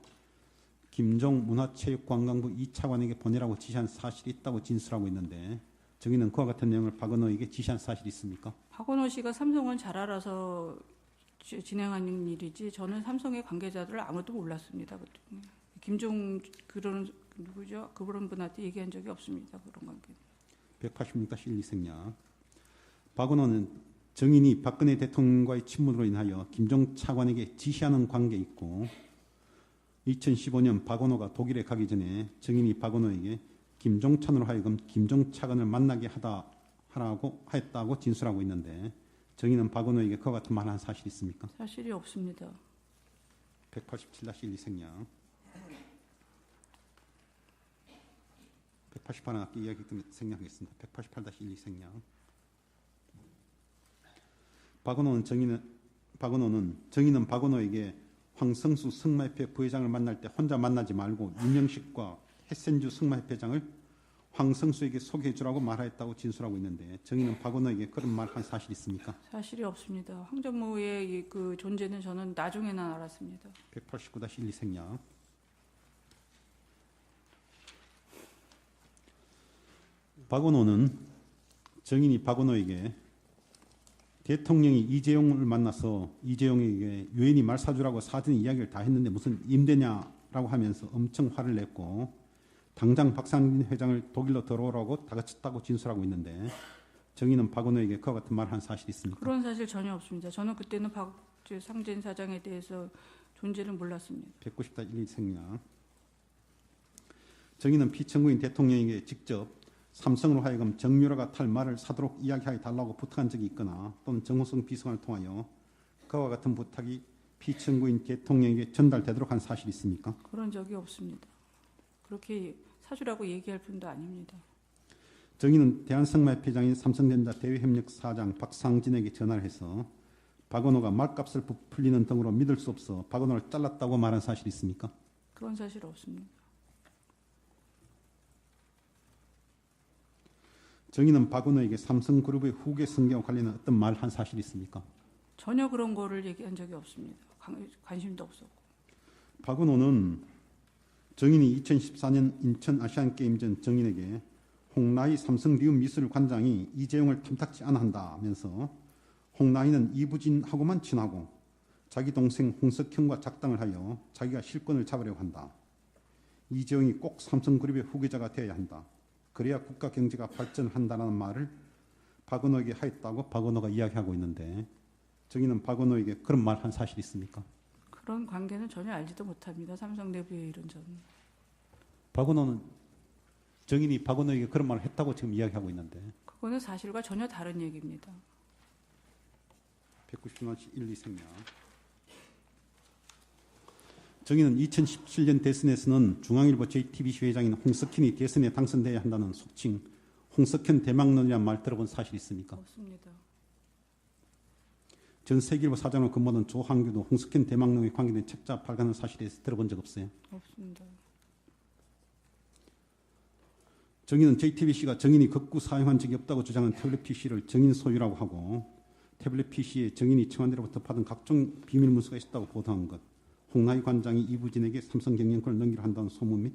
김종 문화체육관광부 2차관에게 보내라고 지시한 사실이 있다고 진술하고 있는데 정인은 그와 같은 내용을 박원호에게 지시한 사실이 있습니까? 박원호 씨가 삼성은 잘 알아서 진행하는 일이지 저는 삼성의 관계자들을 아무도 몰랐습니다. 김종 그런 누구죠? 그런 분한테 얘기한 적이 없습니다. 그런 관계. 186-12 생략. 박원호는 정인이 박근혜 대통령과의 친문으로 인하여 김종 차관에게 지시하는 관계에 있고 2015년 박원호가 독일에 가기 전에 정인이 박원호에게 김종찬으로 하여금 김종 차관을 만나게 하라고 하였다고 진술하고 있는데 정인은 박원호에게 그와 같은 말한 사실이 있습니까? 사실이 없습니다. 187-12 생략. 188은 아까 이야기했던 생략하겠습니다. 188-12 생략. 박원호는 정인은 박원호에게 황성수 승마협회 부회장을 만날 때 혼자 만나지 말고 윤영식과 헤센주 승마협회장을 황성수에게 소개해 주라고 말하였다고 진술하고 있는데 정인은 박원호에게 그런 말한 사실이 있습니까? 사실이 없습니다. 황전무의 그 존재는 저는 나중에나 알았습니다. 189-12 생략. 박원호는 정인이 박원호에게 대통령이 이재용을 만나서 이재용에게 유엔이 말 사주라고 사전 이야기를 다 했는데 무슨 임대냐라고 하면서 엄청 화를 냈고 당장 박상진 회장을 독일로 들어오라고 다그쳤다고 진술하고 있는데 정의는 박은호에게 그와 같은 말을 한 사실이 있습니까? 그런 사실 전혀 없습니다. 저는 그때는 상진 사장에 대해서 존재를 몰랐습니다. 190-1 생략. 정의는 피청구인 대통령에게 직접 삼성으로 하여금 정유라가 탈 말을 사도록 이야기하여 달라고 부탁한 적이 있거나 또는 정호성 비서관을 통하여 그와 같은 부탁이 피청구인 대통령에게 전달되도록 한 사실이 있습니까? 그런 적이 없습니다. 그렇게 사주라고 얘기할 분도 아닙니다. 정의는 대한성마회장인 삼성전자 대외협력 사장 박상진에게 전화를 해서 박은호가 말값을 부풀리는 등으로 믿을 수 없어 박은호를 잘랐다고 말한 사실이 있습니까? 그런 사실 없습니다. 정의는 박은호에게 삼성그룹의 후계 승계와 관련한 어떤 말을 한 사실이 있습니까? 전혀 그런 거를 얘기한 적이 없습니다. 관심도 없었고. 박은호는 정인이 2014년 인천 아시안게임 전 정인에게 홍나희 삼성리움 미술 관장이 이재용을 탐탁지 않아 한다면서 홍나희는 이부진하고만 친하고 자기 동생 홍석현과 작당을 하여 자기가 실권을 잡으려고 한다. 이재용이 꼭 삼성그룹의 후계자가 되어야 한다. 그래야 국가 경제가 발전한다는 말을 박은호에게 하였다고 박은호가 이야기하고 있는데 정의는 박은호에게 그런 말 한 사실이 있습니까? 그런 관계는 전혀 알지도 못합니다. 삼성 내부의 일은 저는. 박은호는 정인이 박은호에게 그런 말을 했다고 지금 이야기하고 있는데 그거는 사실과 전혀 다른 얘기입니다. 190-1, 2 생략. 정의는 2017년 대선에서는 중앙일보 JTBC 회장인 홍석현이 대선에 당선돼야 한다는 속칭 홍석현 대망론이라는 말 들어본 사실이 있습니까? 없습니다. 전 세계일보 사장으로 근무하던 조항규도 홍석현 대망론에 관계된 책자 발간한 사실에 들어본 적 없어요? 없습니다. 정의는 JTBC가 정인이 극구 사용한 적이 없다고 주장한 태블릿 PC를 정인 소유라고 하고 태블릿 PC에 정인이 청와대로부터 받은 각종 비밀 문서가 있었다고 보도한 것, 홍나희 관장이 이부진에게 삼성 경영권을 넘기려 한다는 소문 및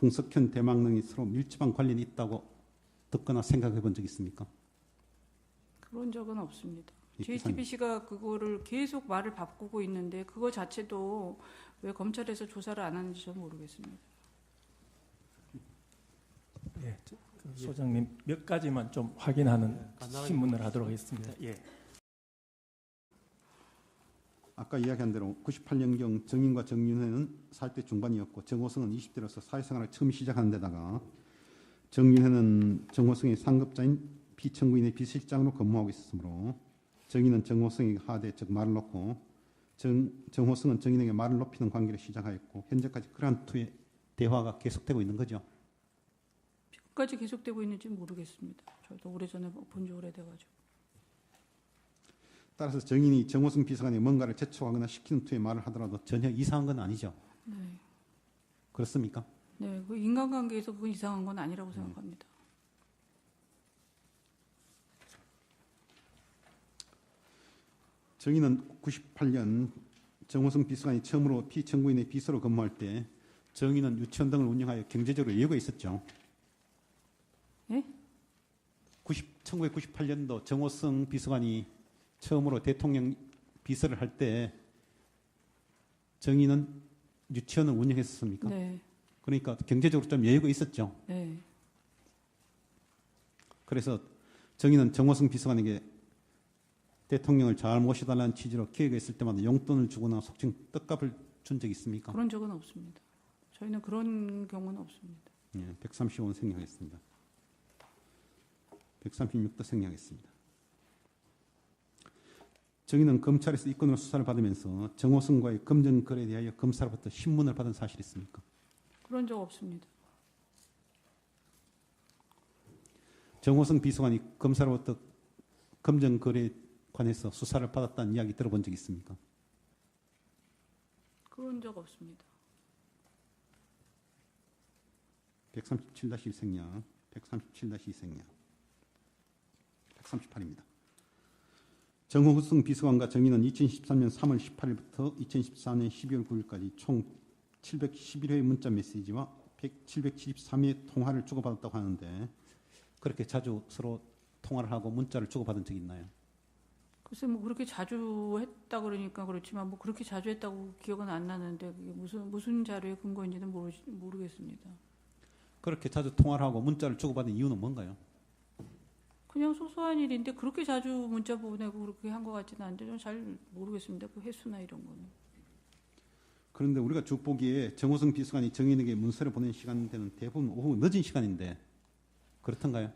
홍석현 대망론이 서로 밀접한 관련이 있다고 듣거나 생각해 본 적 있습니까? 그런 적은 없습니다. 이 JTBC가 그거를 계속 말을 바꾸고 있는데 그거 자체도 왜 검찰에서 조사를 안 하는지 저는 모르겠습니다. 예, 소장님 몇 가지만 좀 확인하는 간단하게 신문을 하도록 하겠습니다. 예. 아까 이야기한 대로 98년경 정인과 정윤회는 40대 중반이었고 정호성은 20대로서 사회생활을 처음 시작하는 데다가 정윤회는 정호성의 상급자인 피청구인의 비실장으로 근무하고 있었으므로 정인은 정호성에게 하대 즉 말을 놓고 정호성은 정인에게 말을 높이는 관계를 시작하였고 현재까지 그러한 투의 대화가 계속되고 있는 거죠. 지금까지 계속되고 있는지 모르겠습니다. 저도 오래전에 본 지 오래돼가지고. 따라서 정인이 정호성 비서관이 뭔가를 재촉하거나 시키는 투의 말을 하더라도 전혀 이상한 건 아니죠. 네. 그렇습니까? 네, 그 인간관계에서 그건 이상한 건 아니라고 생각합니다. 정인은 98년 정호성 비서관이 처음으로 피청구인의 비서로 근무할 때 정인은 유치원 등을 운영하여 경제적으로 여유가 있었죠. 예? 1998년도 정호성 비서관이 처음으로 대통령 비서를 할 때 정인은 유치원을 운영했었습니까? 네. 그러니까 경제적으로 좀 여유가 있었죠. 네. 그래서 정인은 정호성 비서관에게 대통령을 잘 모셔달라는 취지로 기회가 있을 때마다 용돈을 주거나 속칭 떡값을 준 적이 있습니까? 그런 적은 없습니다. 저희는 그런 경우는 없습니다. 예, 135원 생략했습니다. 136도 생략했습니다. 정인은 검찰에서 이권으로 수사를 받으면서 정호성과의 검증 거래에 대하여 검사로부터 신문을 받은 사실이 있습니까? 그런 적 없습니다. 정호성 비서관이 검사로부터 검증 거래에 관해서 수사를 받았다는 이야기 들어본 적 있습니까? 그런 적 없습니다. 137-1 생략, 137-2 생략, 138입니다. 정호성 비서관과 정인은 2013년 3월 18일부터 2014년 12월 9일까지 총 711회의 문자 메시지와 773회의 통화를 주고받았다고 하는데 그렇게 자주 서로 통화를 하고 문자를 주고받은 적이 있나요? 글쎄 뭐 그렇게 자주 했다 그러니까 그렇지만 뭐 그렇게 자주 했다고 기억은 안 나는데 그게 무슨 자료의 근거인지는 모르겠습니다. 그렇게 자주 통화를 하고 문자를 주고받은 이유는 뭔가요? 그냥 소소한 일인데 그렇게 자주 문자 보내고 그렇게 한 것 같지는 않은데 저는 잘 모르겠습니다. 그 횟수나 이런 거는. 그런데 우리가 쭉 보기에 정호성 비서관이 정인에게 문서를 보낸 시간대는 대부분 오후 늦은 시간인데 그렇던가요?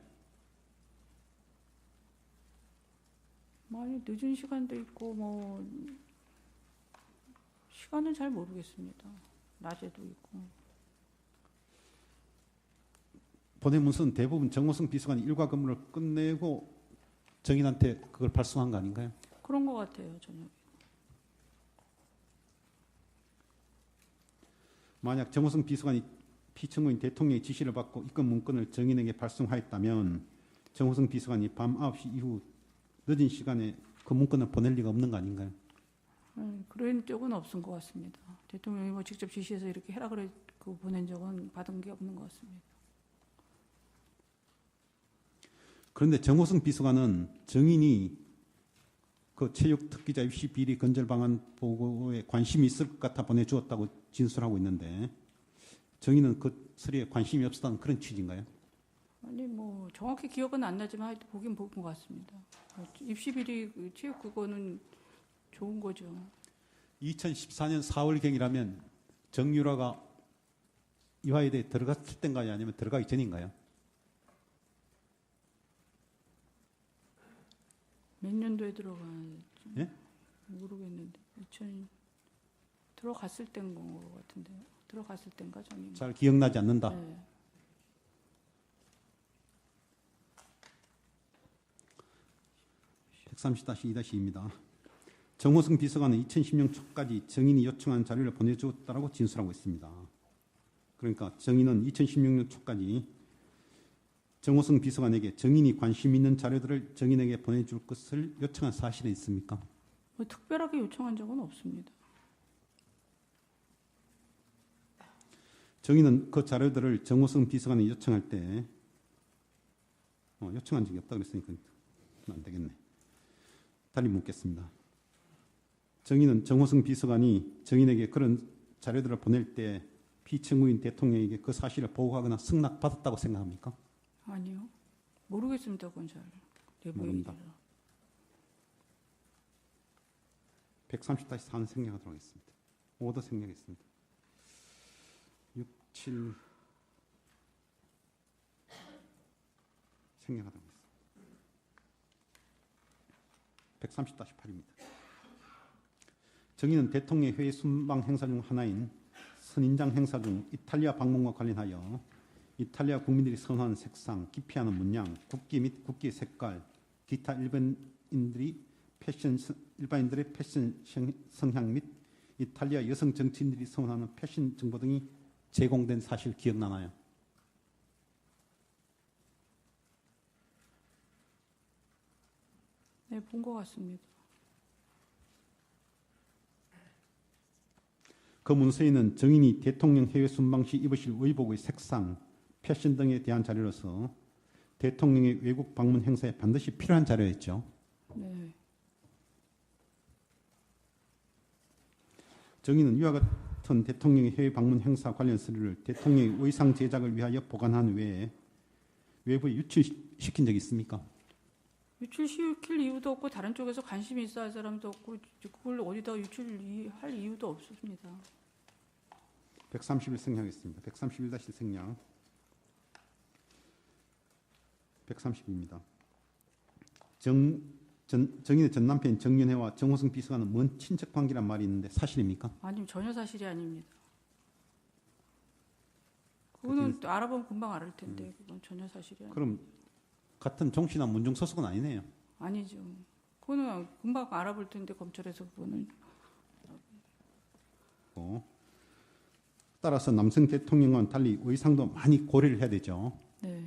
많이 늦은 시간도 있고 뭐 시간은 잘 모르겠습니다. 낮에도 있고. 보낸 문서는 대부분 정호성 비서관이 일과 근무를 끝내고 정인한테 그걸 발송한 거 아닌가요? 그런 것 같아요. 저녁에. 만약 정호성 비서관이 피청구인 대통령의 지시를 받고 입건 문건을 정인에게 발송하였다면 정호성 비서관이 밤 9시 이후 늦은 시간에 그 문건을 보낼 리가 없는 거 아닌가요? 그런 적은 없은 것 같습니다. 대통령이 뭐 직접 지시해서 이렇게 해라 그래 그 보낸 적은 받은 게 없는 것 같습니다. 그런데 정호성 비서관은 정인이 그 체육 특기자 입시 비리 건절 방안 보고에 관심이 있을 것 같아 보내주었다고 진술하고 있는데 정인은 그 서류에 관심이 없었다는 그런 취지인가요? 아니 뭐 정확히 기억은 안 나지만 하여튼 보긴 본 것 같습니다. 입시 비리 체육 그거는 좋은 거죠. 2014년 4월경이라면 정유라가 이화여대에 들어갔을 때인가요? 아니면 들어가기 전인가요? 몇 년도에 들어간 예? 모르겠는데 2000 들어갔을 때인 것 같은데 들어갔을 때인가 저는 잘 기억나지 않는다. 네. (130-2-2입니다) 정호성 비서관은 2010년 초까지 정인이 요청한 자료를 보내주었다고 진술하고 있습니다. 그러니까 정인은 2016년 초까지 정호성 비서관에게 정인이 관심 있는 자료들을 정인에게 보내줄 것을 요청한 사실은 있습니까? 뭐 특별하게 요청한 적은 없습니다. 정인은 그 자료들을 정호성 비서관이 요청할 때 요청한 적이 없다고 그랬으니까 안 되겠네. 달리 묻겠습니다. 정인은 정호성 비서관이 정인에게 그런 자료들을 보낼 때 피청구인 대통령에게 그 사실을 보고하거나 승낙받았다고 생각합니까? 아니요. 모르겠습니다. 그건 잘. 모릅니다. 130-4는 생략하도록 하겠습니다. 5도 생략했습니다. 6, 7 생략하도록 하겠습니다. 130-8입니다. 정의는 대통령의 회의 순방 행사 중 하나인 선인장 행사 중 이탈리아 방문과 관련하여 이탈리아 국민들이 선호하는 색상, 기피하는 문양, 국기 및 국기의 색깔, 기타 일반인들의 패션 성향 및 이탈리아 여성 정치인들이 선호하는 패션 정보 등이 제공된 사실 기억나나요? 네, 본 것 같습니다. 그 문서에는 정인이 대통령 해외 순방 시 입으실 의복의 색상, 패션 등에 대한 자료로서 대통령의 외국 방문 행사에 반드시 필요한 자료였죠. 네. 정인은 이와 같은 대통령의 해외 방문 행사 관련 서류를 대통령의 의상 제작을 위하여 보관한 외에 외부에 유출시킨 적이 있습니까? 유출시킬 이유도 없고 다른 쪽에서 관심이 있어 할 사람도 없고 그걸 어디다 유출할 이유도 없습니다. 131 생략했습니다. 131- 생략. 130입니다. 정인의 전 남편 정윤회와 정호성 비서관은 먼 친척 관계란 말이 있는데 사실입니까? 아니면 전혀 사실이 아닙니다. 그거는 또 알아보면 금방 알을 텐데 그건 전혀 사실이 아니에요. 그럼 같은 종씨나 문중 소속은 아니네요. 아니죠. 그거는 금방 알아볼 텐데 검찰에서 그거는 따라서 남성 대통령과는 달리 의상도 많이 고려를 해야 되죠. 네.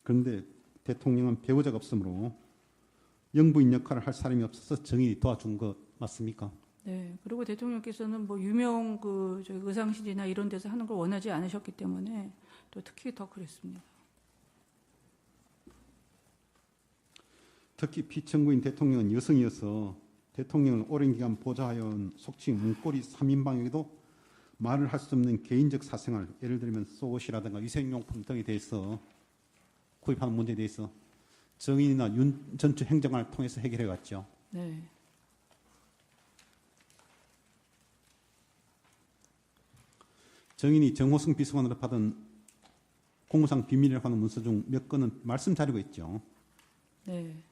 그런데 대통령은 배우자가 없으므로 영부인 역할을 할 사람이 없어서 정인이 도와준 것 맞습니까? 네. 그리고 대통령께서는 뭐 유명 그 저기 의상실이나 이런 데서 하는 걸 원하지 않으셨기 때문에 또 특히 더 그랬습니다. 특히 피청구인 대통령은 여성이어서 대통령을 오랜 기간 보좌하여온 속칭 문고리 3인방에게도 말을 할 수 없는 개인적 사생활, 예를 들면 속옷이라든가 위생용품 등에 대해서 구입하는 문제에 대해서 정인이나 윤 전주 행정관을 통해서 해결해 갔죠. 네. 정인이 정호승 비서관으로 받은 공무상 비밀이라고 하는 문서 중 몇 건은 말씀 자료가 있죠. 네.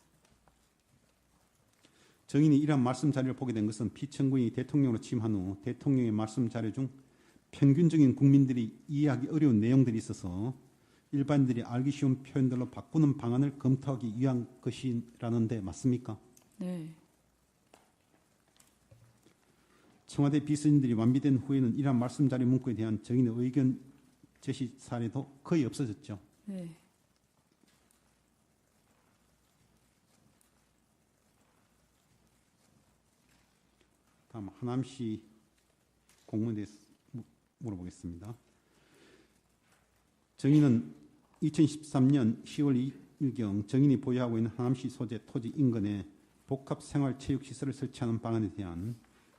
정인이 이러한 말씀 자료를 보게 된 것은 피청구인이 대통령으로 취임한 후 대통령의 말씀 자료 중 평균적인 국민들이 이해하기 어려운 내용들이 있어서 일반인들이 알기 쉬운 표현들로 바꾸는 방안을 검토하기 위한 것이라는데 맞습니까? 네. 청와대 비서진들이 완비된 후에는 이러한 말씀 자료 문구에 대한 정인의 의견 제시 사례도 거의 없어졌죠. 네. 다음 하남시 공무원에 대해서 물어보겠습니다. 정인은 2013년 10월 2일경 정인이 보유하고 있는 하남시 소재 토지 인근에 복합생활체육시설을 설치하는 방안에 대한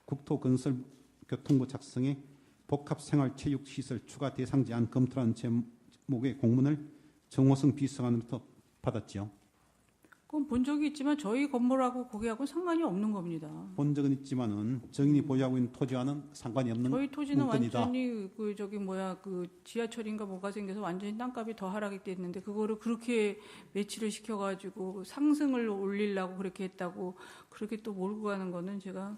국토건설교통부 작성의 복합생활체육시설 추가 대상 제안 검토라는 제목의 공문을 정호승 비서관으로부터 받았죠. 그건 본 적이 있지만 저희 건물하고 거기하고는 상관이 없는 겁니다. 본 적은 있지만은 정인이 보유하고 있는 토지와는 상관이 없는 저희 토지는 문건이다. 완전히 그 지하철인가 뭐가 생겨서 완전히 땅값이 더 하락이 됐는데 그거를 그렇게 매치를 시켜가지고 상승을 올리려고 그렇게 했다고 그렇게 또 몰고 가는 거는 제가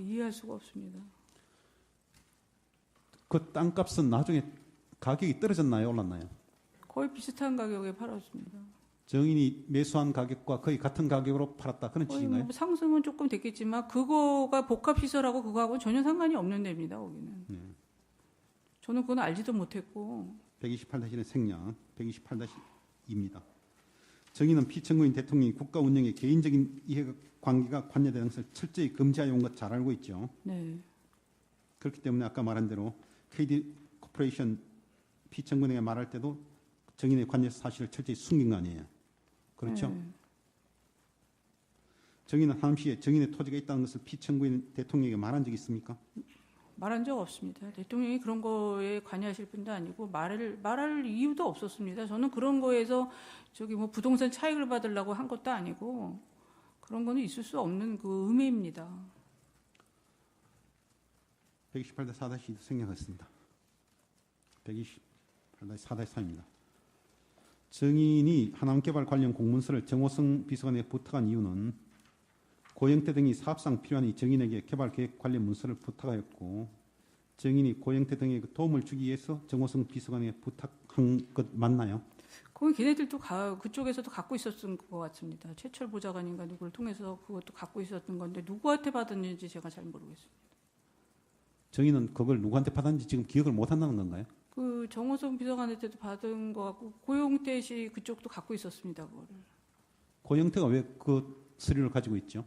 이해할 수가 없습니다. 그 땅값은 나중에 가격이 떨어졌나요, 올랐나요? 거의 비슷한 가격에 팔았습니다. 정인이 매수한 가격과 거의 같은 가격으로 팔았다 그런 거의 뜻인가요? 뭐 상승은 조금 됐겠지만 그거가 복합시설하고 그거하고는 전혀 상관이 없는 데입니다. 거기는. 네. 저는 그건 알지도 못했고 128-1의 생략, 128-2입니다. 정인은 피청구인 대통령이 국가 운영에 개인적인 이해관계가 관여되는 것을 철저히 금지하여 온 것 잘 알고 있죠. 네. 그렇기 때문에 아까 말한 대로 KD 코퍼레이션 피청구인에게 말할 때도 정인의 관여 사실을 철저히 숨긴 거 아니에요. 그렇죠? 네. 정인은 하남시에 정인의 토지가 있다는 것을 피청구인 대통령에게 말한 적이 있습니까? 말한 적 없습니다. 대통령이 그런 거에 관여하실 분도 아니고 말할 이유도 없었습니다. 저는 그런 거에서 부동산 차익을 받으려고 한 것도 아니고 그런 거는 있을 수 없는 그 의미입니다. 128-4-2 생략했습니다. 128-4-3입니다. 정인이 하남개발 관련 공문서를 정호승 비서관에게 부탁한 이유는 고영태 등이 사업상 필요한 이 정인에게 개발 계획 관련 문서를 부탁하였고 정인이 고영태 등에게 도움을 주기 위해서 정호승 비서관에게 부탁한 것 맞나요? 그건 걔네들도 그쪽에서도 갖고 있었던 것 같습니다. 최철 보좌관인가 누구를 통해서 그것도 갖고 있었던 건데 누구한테 받았는지 제가 잘 모르겠습니다. 정인은 그걸 누구한테 받았는지 지금 기억을 못 한다는 건가요? 그 정호성 비서관한테도 받은 것 같고 고용태 씨 그쪽도 갖고 있었습니다. 그거를. 고영태가 왜 그 서류를 가지고 있죠?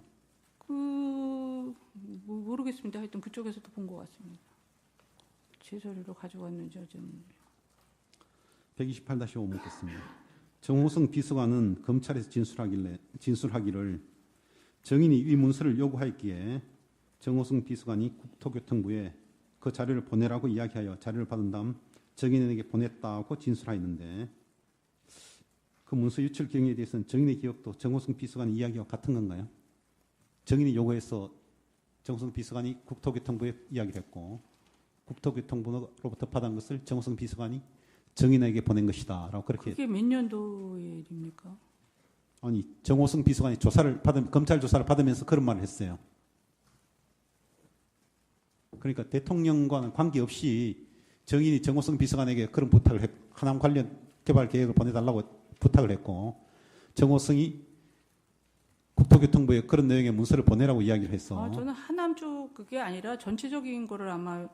모르겠습니다. 하여튼 그쪽에서도 본 것 같습니다. 제 서류로 가져왔는지 어쨌는지. 128-5 묻겠습니다. 정호승 비서관은 검찰에서 진술하기를 정인이 이 문서를 요구하였기에 정호승 비서관이 국토교통부에 그 자료를 보내라고 이야기하여 자료를 받은 다음 정인에게 보냈다고 진술하였는데 그 문서 유출 경위에 대해서는 정인의 기억도 정호승 비서관의 이야기와 같은 건가요? 정인이 요구해서 정호승 비서관이 국토교통부에 이야기를 했고 국토교통부로부터 받은 것을 정호승 비서관이 정인에게 보낸 것이다라고 그렇게. 그게 몇 년도의 일입니까? 아니 정호승 비서관이 검찰 조사를 받으면서 그런 말을 했어요. 그러니까 대통령과는 관계없이 정인이 정호승 비서관에게 그런 부탁을 했고 하남 관련 개발 계획을 보내달라고 부탁을 했고 정호승이 국토교통부에 그런 내용의 문서를 보내라고 이야기를 했어. 저는 하남 쪽 그게 아니라 전체적인 거를 아마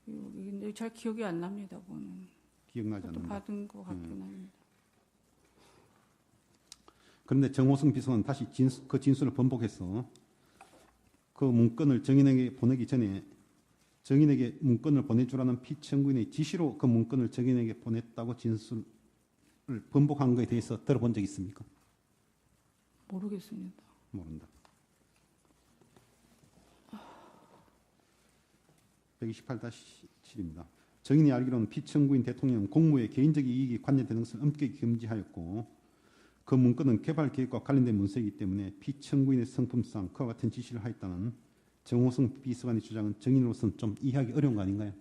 근데 잘 기억이 안 납니다. 그거는. 기억나지 그것도 않는다. 받은 것 같긴 합니다. 그런데 정호승 비서관은 다시 그 진술을 번복해서 그 문건을 정인에게 보내기 전에 정인에게 문건을 보내주라는 피청구인의 지시로 그 문건을 정인에게 보냈다고 진술을 번복한 것에 대해서 들어본 적 있습니까? 모르겠습니다. 모른다. 128-7입니다. 정인이 알기로는 피청구인 대통령은 공무에 개인적 이익이 관여되는 것을 엄격히 금지하였고 그 문건은 개발 계획과 관련된 문서이기 때문에 피청구인의 성품상 그와 같은 지시를 하였다는 정호성 비서관의 주장은 정인으로서는 좀 이해하기 어려운 거 아닌가요?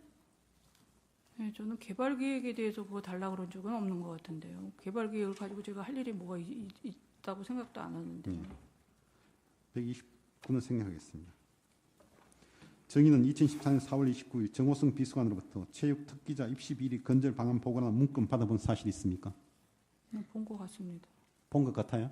네, 저는 개발 계획에 대해서 그거 달라 그런 적은 없는 것 같은데요. 개발 계획을 가지고 제가 할 일이 뭐가 있다고 생각도 안 하는데. 129는 생략하겠습니다. 정의는 2014년 4월 29일 정호성 비서관으로부터 체육 특기자 입시 비리 건절 방안 보고나 문건 받아본 사실이 있습니까? 본 것 같습니다. 본 것 같아요?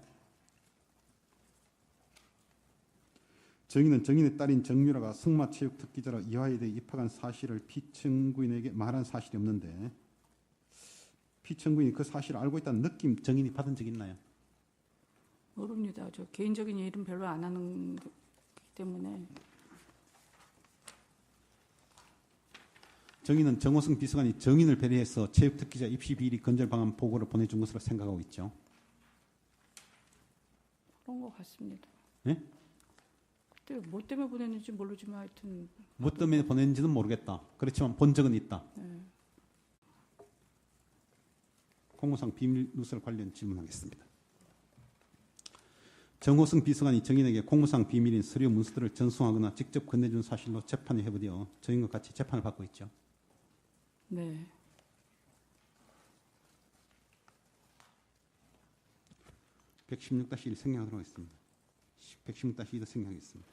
정의는 정인의 딸인 정유라가 승마 체육 특기자로 이화여대에 입학한 사실을 피청구인에게 말한 사실이 없는데 피청구인이 그 사실을 알고 있다는 느낌 정인이 받은 적 있나요? 모릅니다. 저 개인적인 일은 별로 안 하는 거기 때문에. 정인은 정호성 비서관이 정인을 배려해서 체육 특기자 입시 비리 건절 방안 보고를 보내준 것으로 생각하고 있죠. 그런 것 같습니다. 예? 그때 뭐 때문에 보냈는지 모르지만 하여튼. 뭐 때문에 보냈는지는 모르겠다. 그렇지만 본 적은 있다. 네. 공무상 비밀 누설 관련 질문하겠습니다. 정호성 비서관이 정인에게 공무상 비밀인 서류 문서들을 전송하거나 직접 건네준 사실로 재판이 회부되어 정인과 같이 재판을 받고 있죠. 네. (116-1) 생략하도록 하겠습니다. 116-2도 생략하겠습니다.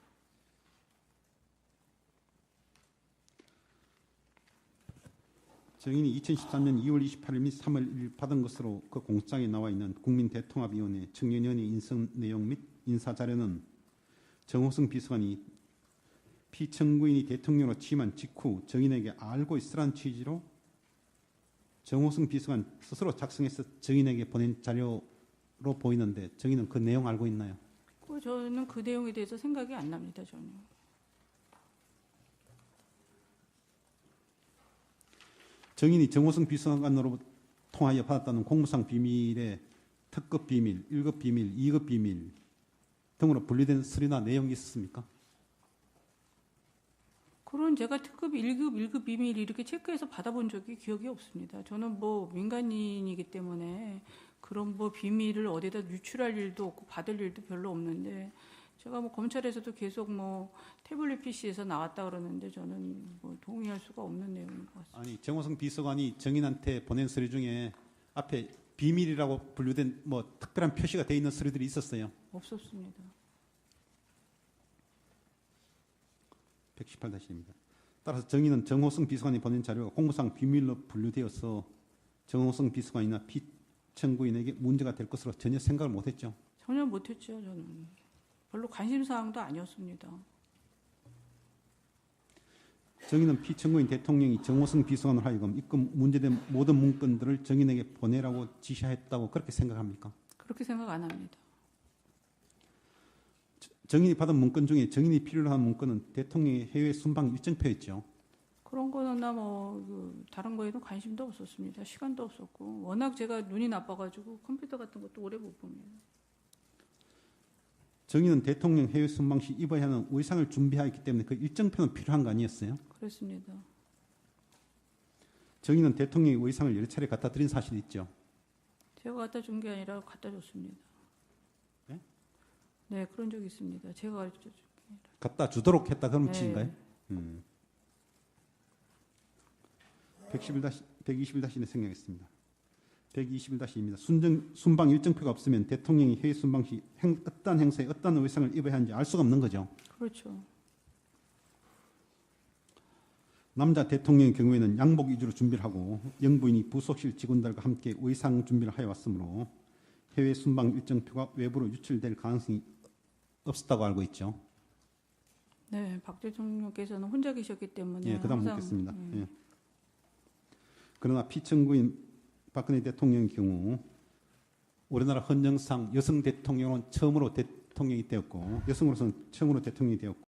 정인이 2013년 2월 28일 및 3월 1일 받은 것으로 그 공장에 나와 있는 국민대통합위원회 청년위원회 인선 내용 및 인사자료는 정호성 비서관이 피청구인이 대통령으로 취임한 직후 정인에게 알고 있으란 취지로 정호성 비서관 스스로 작성해서 정인에게 보낸 자료로 보이는데 정인은 그 내용 알고 있나요? 저는 그 내용에 대해서 생각이 안 납니다. 저는. 정인이 정호성 비서관으로 통하여 받았다는 공무상 비밀의 특급 비밀, 1급 비밀, 2급 비밀 등으로 분류된 서류나 내용이 있었습니까? 그런 제가 특급 1급, 1급 비밀 이렇게 체크해서 받아본 적이 기억이 없습니다. 저는 뭐 민간인이기 때문에 그런 뭐 비밀을 어디다 유출할 일도 없고 받을 일도 별로 없는데 제가 뭐 검찰에서도 계속 뭐 태블릿 PC에서 나왔다 그러는데 저는 뭐 동의할 수가 없는 내용인 것 같습니다. 아니 정호성 비서관이 정인한테 보낸 서류 중에 앞에 비밀이라고 분류된 뭐 특별한 표시가 되어 있는 서류들이 있었어요. 없었습니다. 118-1입니다. 따라서 정인은 정호성 비서관이 보낸 자료가 공무상 비밀로 분류되어서 정호성 비서관이나 피청구인에게 문제가 될 것으로 전혀 생각을 못했죠. 전혀 못했죠. 저는 별로 관심사항도 아니었습니다. 정인은 피청구인 대통령이 정호성 비서관을 하여금 입금 문제된 모든 문건들을 정인에게 보내라고 지시했다고 그렇게 생각합니까? 그렇게 생각 안 합니다. 정인이 받은 문건 중에 정인이 필요로 한 문건은 대통령의 해외 순방 일정표였죠. 그런 거나 뭐 다른 거에도 관심도 없었습니다. 시간도 없었고 워낙 제가 눈이 나빠가지고 컴퓨터 같은 것도 오래 못 봅니다. 정인은 대통령 해외 순방 시 입어야 하는 의상을 준비하였기 때문에 그 일정표는 필요한 거 아니었어요? 그렇습니다. 정인은 대통령의 의상을 여러 차례 갖다 드린 사실이 있죠. 제가 갖다 준 게 아니라 갖다 줬습니다. 네? 네, 그런 적이 있습니다. 제가 가르쳐 준 게 아니라. 갖다 주도록 했다 그런 네. 뜻인가요? 121-1는 생략했습니다. 121-2입니다. 순방 일정표가 없으면 대통령이 해외 순방 시 어떤 행사에 어떤 의상을 입어야 하는지 알 수가 없는 거죠. 그렇죠. 남자 대통령의 경우에는 양복 위주로 준비를 하고 영부인이 부속실 직원들과 함께 의상 준비를 하여 왔으므로 해외 순방 일정표가 외부로 유출될 가능성이 없었다고 알고 있죠. 네, 박 대통령께서는 혼자 계셨기 때문에 예, 그다음 항상, 묻겠습니다. 예. 그러나 피청구인 박근혜 대통령의 경우 우리나라 헌정상 여성 대통령은 처음으로 대통령이 되었고 여성으로서는 처음으로 대통령이 되었고